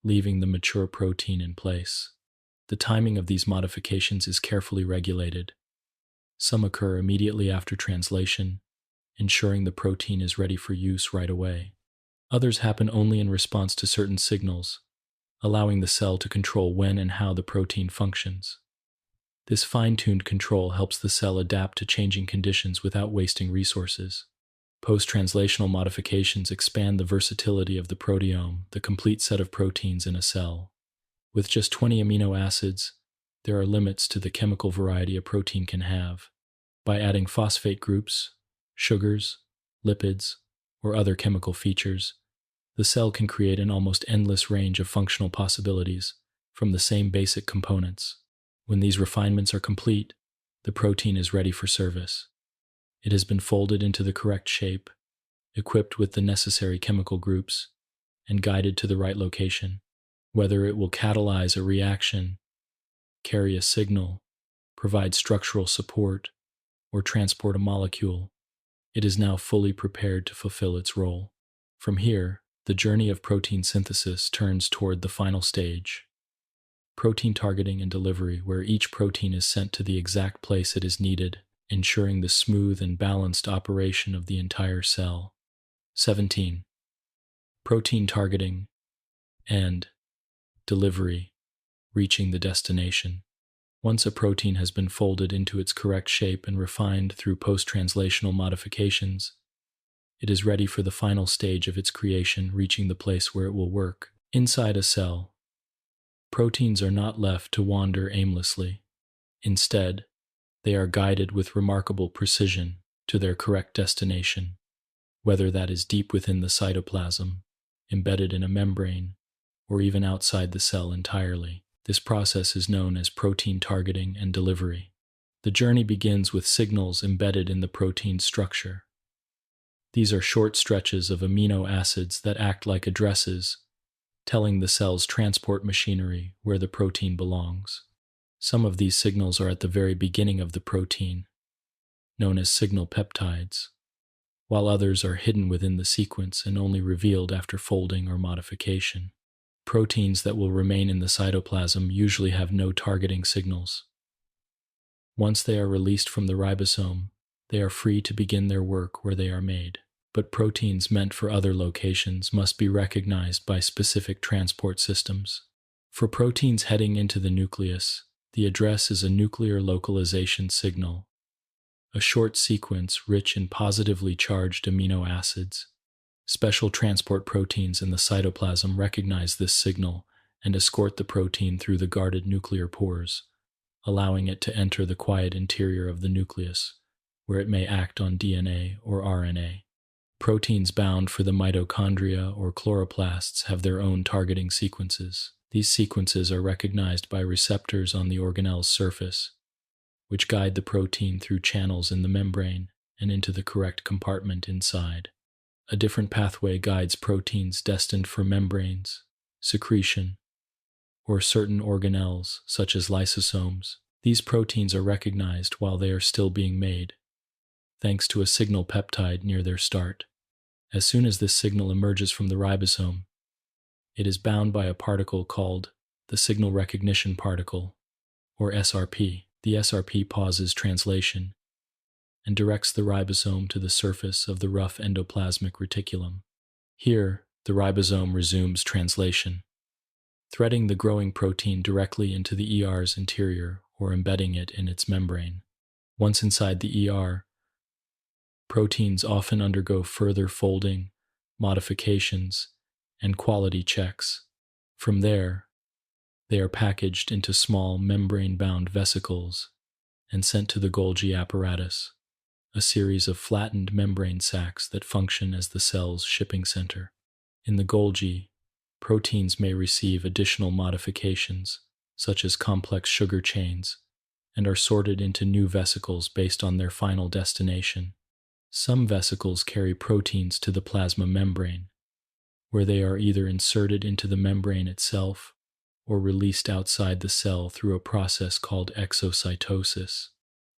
leaving the mature protein in place. The timing of these modifications is carefully regulated. Some occur immediately after translation, ensuring the protein is ready for use right away. Others happen only in response to certain signals, allowing the cell to control when and how the protein functions. This fine-tuned control helps the cell adapt to changing conditions without wasting resources. Post-translational modifications expand the versatility of the proteome, the complete set of proteins in a cell. With just 20 amino acids, there are limits to the chemical variety a protein can have. By adding phosphate groups, sugars, lipids, or other chemical features, the cell can create an almost endless range of functional possibilities from the same basic components. When these refinements are complete, the protein is ready for service. It has been folded into the correct shape, equipped with the necessary chemical groups, and guided to the right location. Whether it will catalyze a reaction, carry a signal, provide structural support, or transport a molecule, it is now fully prepared to fulfill its role. From here, the journey of protein synthesis turns toward the final stage, protein targeting and delivery, where each protein is sent to the exact place it is needed, ensuring the smooth and balanced operation of the entire cell. 17. Protein targeting and delivery, reaching the destination. Once a protein has been folded into its correct shape and refined through post-translational modifications, it is ready for the final stage of its creation, reaching the place where it will work. Inside a cell, proteins are not left to wander aimlessly. Instead, they are guided with remarkable precision to their correct destination, whether that is deep within the cytoplasm, embedded in a membrane, or even outside the cell entirely. This process is known as protein targeting and delivery. The journey begins with signals embedded in the protein structure. These are short stretches of amino acids that act like addresses, telling the cell's transport machinery where the protein belongs. Some of these signals are at the very beginning of the protein, known as signal peptides, while others are hidden within the sequence and only revealed after folding or modification. Proteins that will remain in the cytoplasm usually have no targeting signals. Once they are released from the ribosome, they are free to begin their work where they are made. But proteins meant for other locations must be recognized by specific transport systems. For proteins heading into the nucleus, the address is a nuclear localization signal, a short sequence rich in positively charged amino acids. Special transport proteins in the cytoplasm recognize this signal and escort the protein through the guarded nuclear pores, allowing it to enter the quiet interior of the nucleus, where it may act on DNA or RNA. Proteins bound for the mitochondria or chloroplasts have their own targeting sequences. These sequences are recognized by receptors on the organelle's surface, which guide the protein through channels in the membrane and into the correct compartment inside. A different pathway guides proteins destined for membranes, secretion, or certain organelles, such as lysosomes. These proteins are recognized while they are still being made, thanks to a signal peptide near their start. As soon as this signal emerges from the ribosome, it is bound by a particle called the signal recognition particle, or SRP. The SRP pauses translation and directs the ribosome to the surface of the rough endoplasmic reticulum. Here, the ribosome resumes translation, threading the growing protein directly into the ER's interior or embedding it in its membrane. Once inside the ER, proteins often undergo further folding, modifications, and quality checks. From there, they are packaged into small membrane-bound vesicles and sent to the Golgi apparatus, a series of flattened membrane sacs that function as the cell's shipping center. In the Golgi, proteins may receive additional modifications, such as complex sugar chains, and are sorted into new vesicles based on their final destination. Some vesicles carry proteins to the plasma membrane, where they are either inserted into the membrane itself or released outside the cell through a process called exocytosis.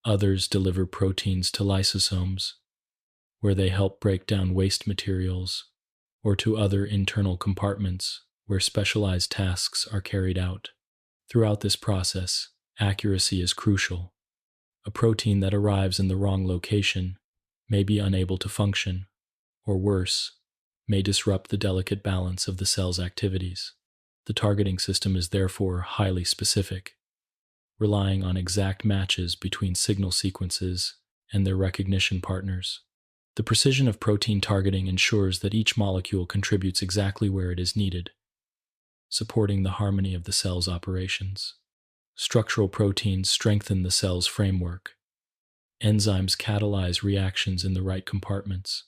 Others deliver proteins to lysosomes, where they help break down waste materials, or to other internal compartments where specialized tasks are carried out. Throughout this process, accuracy is crucial. A protein that arrives in the wrong location may be unable to function, or worse, may disrupt the delicate balance of the cell's activities. The targeting system is therefore highly specific, relying on exact matches between signal sequences and their recognition partners. The precision of protein targeting ensures that each molecule contributes exactly where it is needed, supporting the harmony of the cell's operations. Structural proteins strengthen the cell's framework. Enzymes catalyze reactions in the right compartments.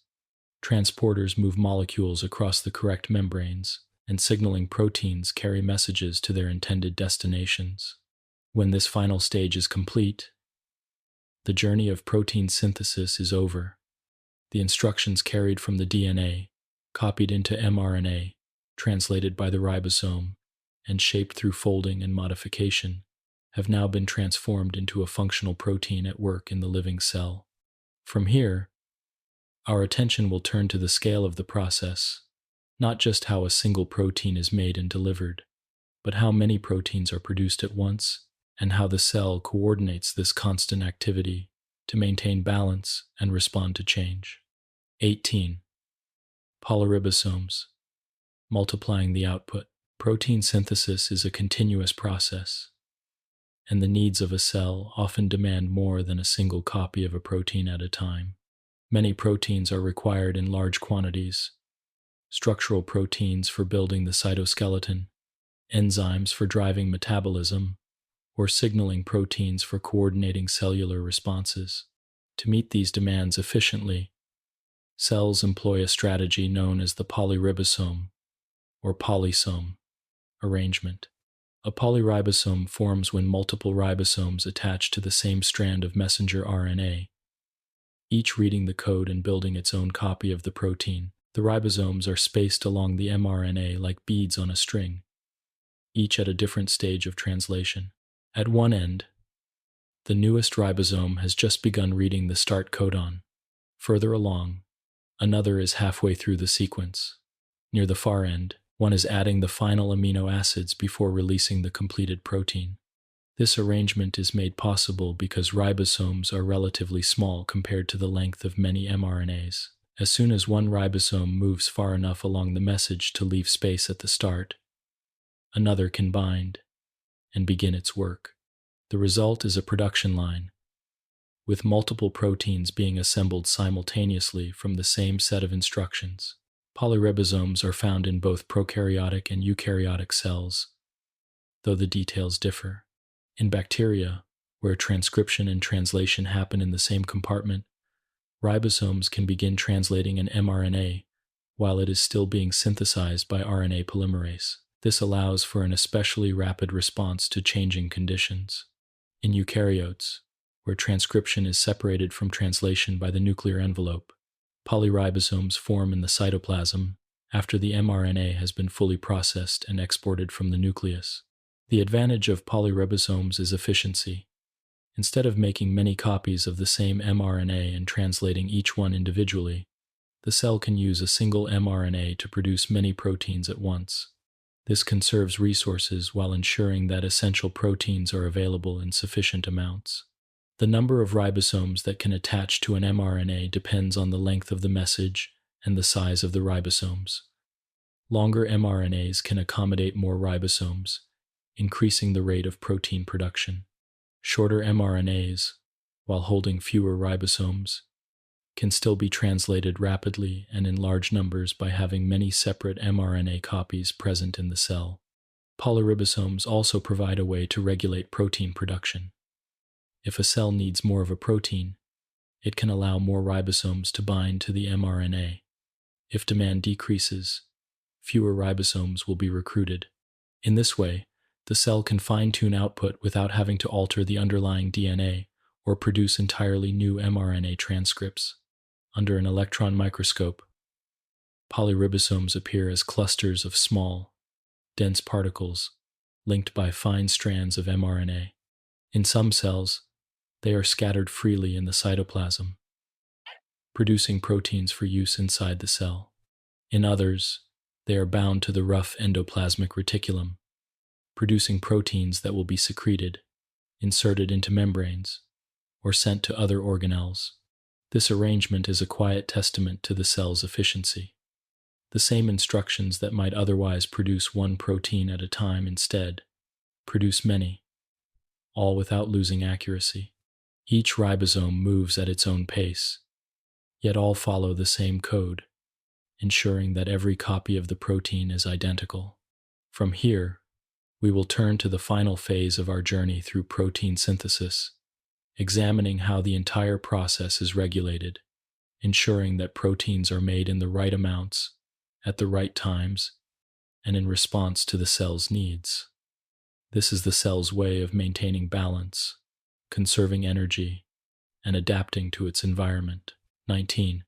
Transporters move molecules across the correct membranes, and signaling proteins carry messages to their intended destinations. When this final stage is complete, the journey of protein synthesis is over. The instructions carried from the DNA, copied into mRNA, translated by the ribosome, and shaped through folding and modification, have now been transformed into a functional protein at work in the living cell. From here, our attention will turn to the scale of the process, not just how a single protein is made and delivered, but how many proteins are produced at once, and how the cell coordinates this constant activity to maintain balance and respond to change. 18. Polyribosomes. Multiplying the output. Protein synthesis is a continuous process, and the needs of a cell often demand more than a single copy of a protein at a time. Many proteins are required in large quantities: structural proteins for building the cytoskeleton, enzymes for driving metabolism, or signaling proteins for coordinating cellular responses. To meet these demands efficiently, cells employ a strategy known as the polyribosome, or polysome, arrangement. A polyribosome forms when multiple ribosomes attach to the same strand of messenger RNA, each reading the code and building its own copy of the protein. The ribosomes are spaced along the mRNA like beads on a string, each at a different stage of translation. At one end, the newest ribosome has just begun reading the start codon. Further along, another is halfway through the sequence. Near the far end, one is adding the final amino acids before releasing the completed protein. This arrangement is made possible because ribosomes are relatively small compared to the length of many mRNAs. As soon as one ribosome moves far enough along the message to leave space at the start, another can bind and begin its work. The result is a production line, with multiple proteins being assembled simultaneously from the same set of instructions. Polyribosomes are found in both prokaryotic and eukaryotic cells, though the details differ. In bacteria, where transcription and translation happen in the same compartment, ribosomes can begin translating an mRNA while it is still being synthesized by RNA polymerase. This allows for an especially rapid response to changing conditions. In eukaryotes, where transcription is separated from translation by the nuclear envelope, polyribosomes form in the cytoplasm after the mRNA has been fully processed and exported from the nucleus. The advantage of polyribosomes is efficiency. Instead of making many copies of the same mRNA and translating each one individually, the cell can use a single mRNA to produce many proteins at once. This conserves resources while ensuring that essential proteins are available in sufficient amounts. The number of ribosomes that can attach to an mRNA depends on the length of the message and the size of the ribosomes. Longer mRNAs can accommodate more ribosomes, increasing the rate of protein production. Shorter mRNAs, while holding fewer ribosomes, can still be translated rapidly and in large numbers by having many separate mRNA copies present in the cell. Polyribosomes also provide a way to regulate protein production. If a cell needs more of a protein, it can allow more ribosomes to bind to the mRNA. If demand decreases, fewer ribosomes will be recruited. In this way, the cell can fine-tune output without having to alter the underlying DNA or produce entirely new mRNA transcripts. Under an electron microscope, polyribosomes appear as clusters of small, dense particles linked by fine strands of mRNA. In some cells, they are scattered freely in the cytoplasm, producing proteins for use inside the cell. In others, they are bound to the rough endoplasmic reticulum, producing proteins that will be secreted, inserted into membranes, or sent to other organelles. This arrangement is a quiet testament to the cell's efficiency. The same instructions that might otherwise produce one protein at a time instead produce many, all without losing accuracy. Each ribosome moves at its own pace, yet all follow the same code, ensuring that every copy of the protein is identical. From here, We will turn to the final phase of our journey through protein synthesis, examining how the entire process is regulated, ensuring that proteins are made in the right amounts, at the right times, and in response to the cell's needs. This is the cell's way of maintaining balance, conserving energy, and adapting to its environment. 19.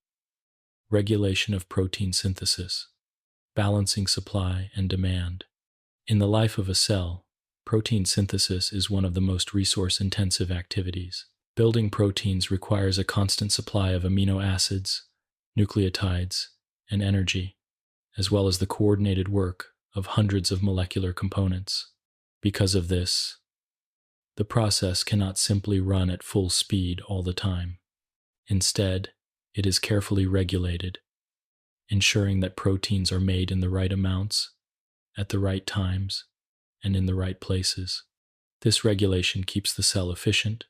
Regulation of protein synthesis, balancing supply and demand. In the life of a cell, protein synthesis is one of the most resource-intensive activities. Building proteins requires a constant supply of amino acids, nucleotides, and energy, as well as the coordinated work of hundreds of molecular components. Because of this, the process cannot simply run at full speed all the time. Instead, it is carefully regulated, ensuring that proteins are made in the right amounts, at the right times, and in the right places. This regulation keeps the cell efficient,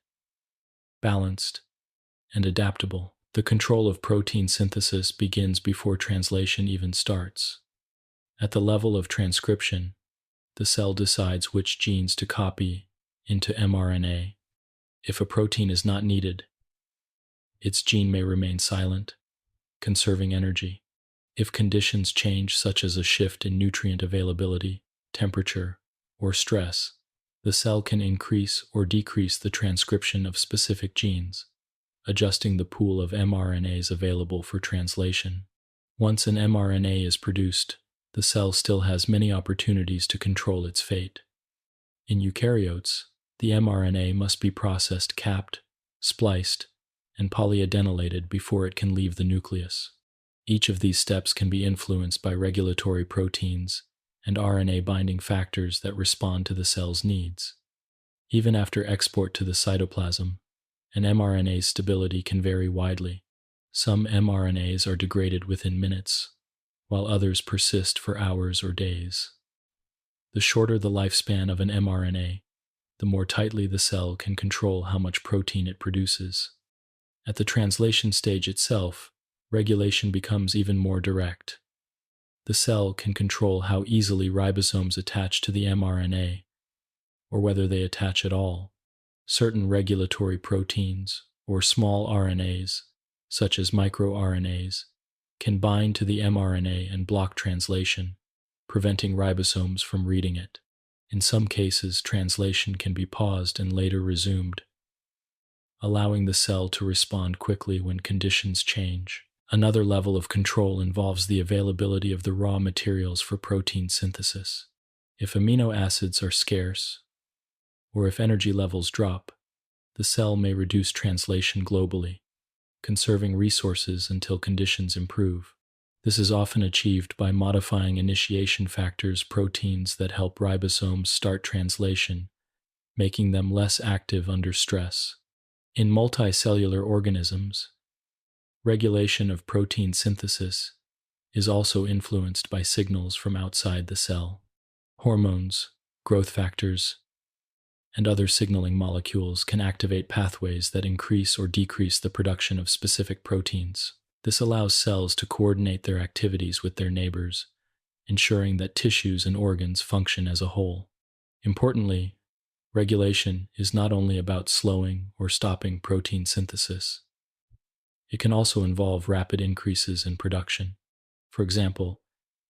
balanced, and adaptable. The control of protein synthesis begins before translation even starts. At the level of transcription, the cell decides which genes to copy into mRNA. If a protein is not needed, its gene may remain silent, conserving energy. If conditions change, such as a shift in nutrient availability, temperature, or stress, the cell can increase or decrease the transcription of specific genes, adjusting the pool of mRNAs available for translation. Once an mRNA is produced, the cell still has many opportunities to control its fate. In eukaryotes, the mRNA must be processed, capped, spliced, and polyadenylated before it can leave the nucleus. Each of these steps can be influenced by regulatory proteins and RNA binding factors that respond to the cell's needs. Even after export to the cytoplasm, an mRNA's stability can vary widely. Some mRNAs are degraded within minutes, while others persist for hours or days. The shorter the lifespan of an mRNA, the more tightly the cell can control how much protein it produces. At the translation stage itself, regulation becomes even more direct. The cell can control how easily ribosomes attach to the mRNA, or whether they attach at all. Certain regulatory proteins, or small RNAs, such as microRNAs, can bind to the mRNA and block translation, preventing ribosomes from reading it. In some cases, translation can be paused and later resumed, allowing the cell to respond quickly when conditions change. Another level of control involves the availability of the raw materials for protein synthesis. If amino acids are scarce, or if energy levels drop, the cell may reduce translation globally, conserving resources until conditions improve. This is often achieved by modifying initiation factors, proteins that help ribosomes start translation, making them less active under stress. In multicellular organisms, regulation of protein synthesis is also influenced by signals from outside the cell. Hormones, growth factors, and other signaling molecules can activate pathways that increase or decrease the production of specific proteins. This allows cells to coordinate their activities with their neighbors, ensuring that tissues and organs function as a whole. Importantly, regulation is not only about slowing or stopping protein synthesis. It can also involve rapid increases in production. For example,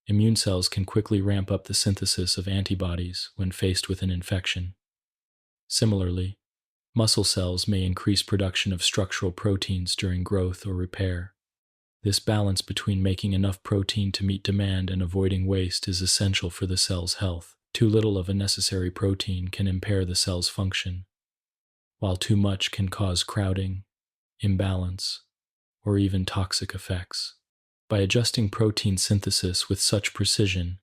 immune cells can quickly ramp up the synthesis of antibodies when faced with an infection. Similarly, muscle cells may increase production of structural proteins during growth or repair. This balance between making enough protein to meet demand and avoiding waste is essential for the cell's health. Too little of a necessary protein can impair the cell's function, while too much can cause crowding, imbalance, or even toxic effects. By adjusting protein synthesis with such precision,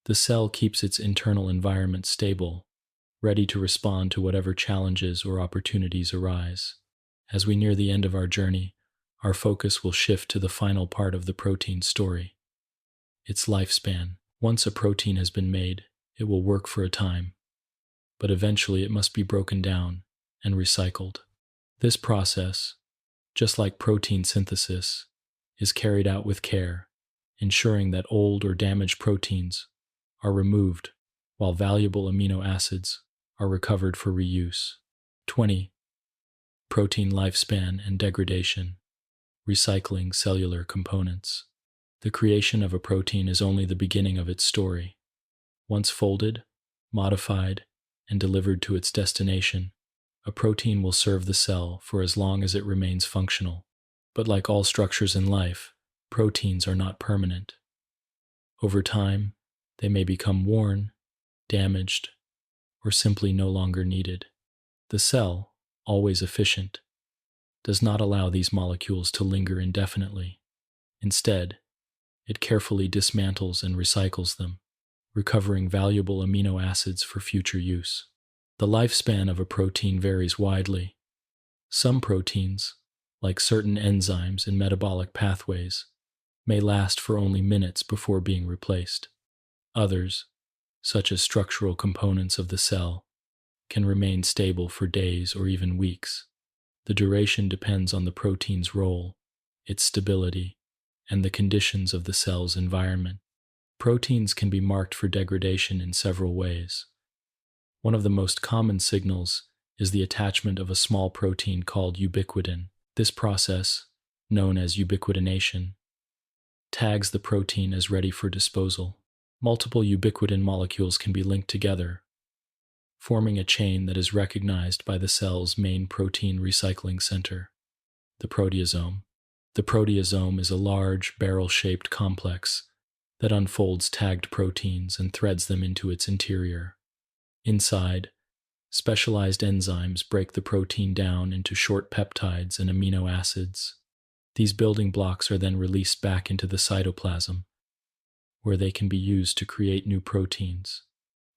the cell keeps its internal environment stable, ready to respond to whatever challenges or opportunities arise. As we near the end of our journey, our focus will shift to the final part of the protein story: its lifespan. Once a protein has been made, it will work for a time, but eventually it must be broken down and recycled. This process, just like protein synthesis, is carried out with care, ensuring that old or damaged proteins are removed while valuable amino acids are recovered for reuse. 20. Protein lifespan and degradation. Recycling cellular components. The creation of a protein is only the beginning of its story. Once folded, modified, and delivered to its destination, a protein will serve the cell for as long as it remains functional. But like all structures in life, proteins are not permanent. Over time, they may become worn, damaged, or simply no longer needed. The cell, always efficient, does not allow these molecules to linger indefinitely. Instead, it carefully dismantles and recycles them, recovering valuable amino acids for future use. The lifespan of a protein varies widely. Some proteins, like certain enzymes in metabolic pathways, may last for only minutes before being replaced. Others, such as structural components of the cell, can remain stable for days or even weeks. The duration depends on the protein's role, its stability, and the conditions of the cell's environment. Proteins can be marked for degradation in several ways. One of the most common signals is the attachment of a small protein called ubiquitin. This process, known as ubiquitination, tags the protein as ready for disposal. Multiple ubiquitin molecules can be linked together, forming a chain that is recognized by the cell's main protein recycling center, the proteasome. The proteasome is a large, barrel-shaped complex that unfolds tagged proteins and threads them into its interior. Inside, specialized enzymes break the protein down into short peptides and amino acids. These building blocks are then released back into the cytoplasm, where they can be used to create new proteins,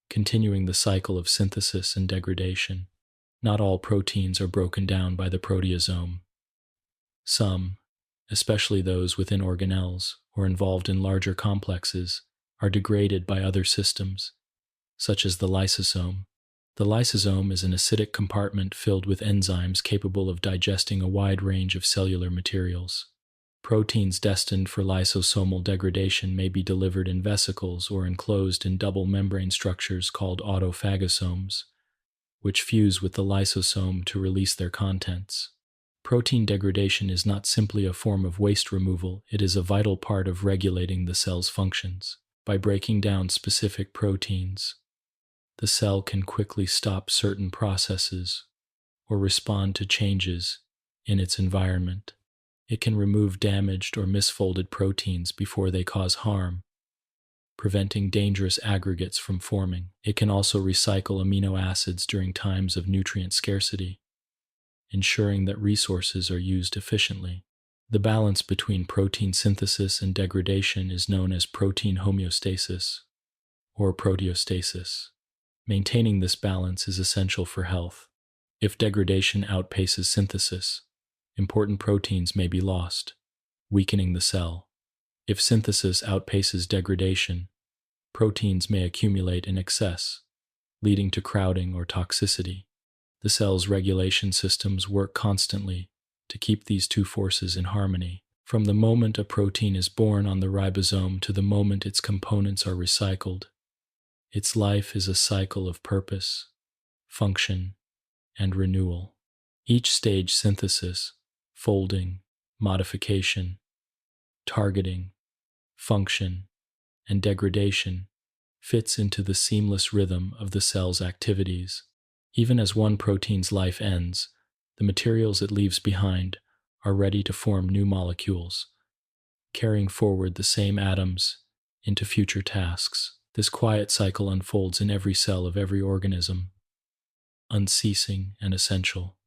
continuing the cycle of synthesis and degradation. Not all proteins are broken down by the proteasome. Some, especially those within organelles or involved in larger complexes, are degraded by other systems, such as the lysosome. The lysosome is an acidic compartment filled with enzymes capable of digesting a wide range of cellular materials. Proteins destined for lysosomal degradation may be delivered in vesicles or enclosed in double membrane structures called autophagosomes, which fuse with the lysosome to release their contents. Protein degradation is not simply a form of waste removal, it is a vital part of regulating the cell's functions. By breaking down specific proteins, the cell can quickly stop certain processes or respond to changes in its environment. It can remove damaged or misfolded proteins before they cause harm, preventing dangerous aggregates from forming. It can also recycle amino acids during times of nutrient scarcity, ensuring that resources are used efficiently. The balance between protein synthesis and degradation is known as protein homeostasis or proteostasis. Maintaining this balance is essential for health. If degradation outpaces synthesis, important proteins may be lost, weakening the cell. If synthesis outpaces degradation, proteins may accumulate in excess, leading to crowding or toxicity. The cell's regulation systems work constantly to keep these two forces in harmony. From the moment a protein is born on the ribosome to the moment its components are recycled, its life is a cycle of purpose, function, and renewal. Each stage, synthesis, folding, modification, targeting, function, and degradation, fits into the seamless rhythm of the cell's activities. Even as one protein's life ends, the materials it leaves behind are ready to form new molecules, carrying forward the same atoms into future tasks. This quiet cycle unfolds in every cell of every organism, unceasing and essential.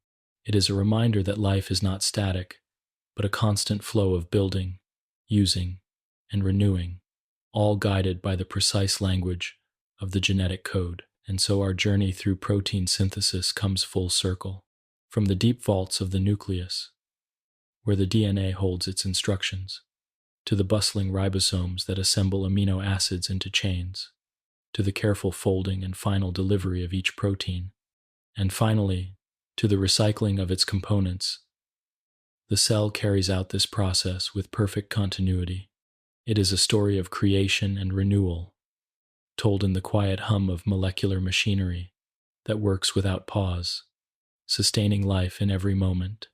It is a reminder that life is not static, but a constant flow of building, using, and renewing, all guided by the precise language of the genetic code. And so our journey through protein synthesis comes full circle. From the deep vaults of the nucleus, where the DNA holds its instructions, to the bustling ribosomes that assemble amino acids into chains, to the careful folding and final delivery of each protein, and finally, to the recycling of its components. The cell carries out this process with perfect continuity. It is a story of creation and renewal, told in the quiet hum of molecular machinery that works without pause, sustaining life in every moment.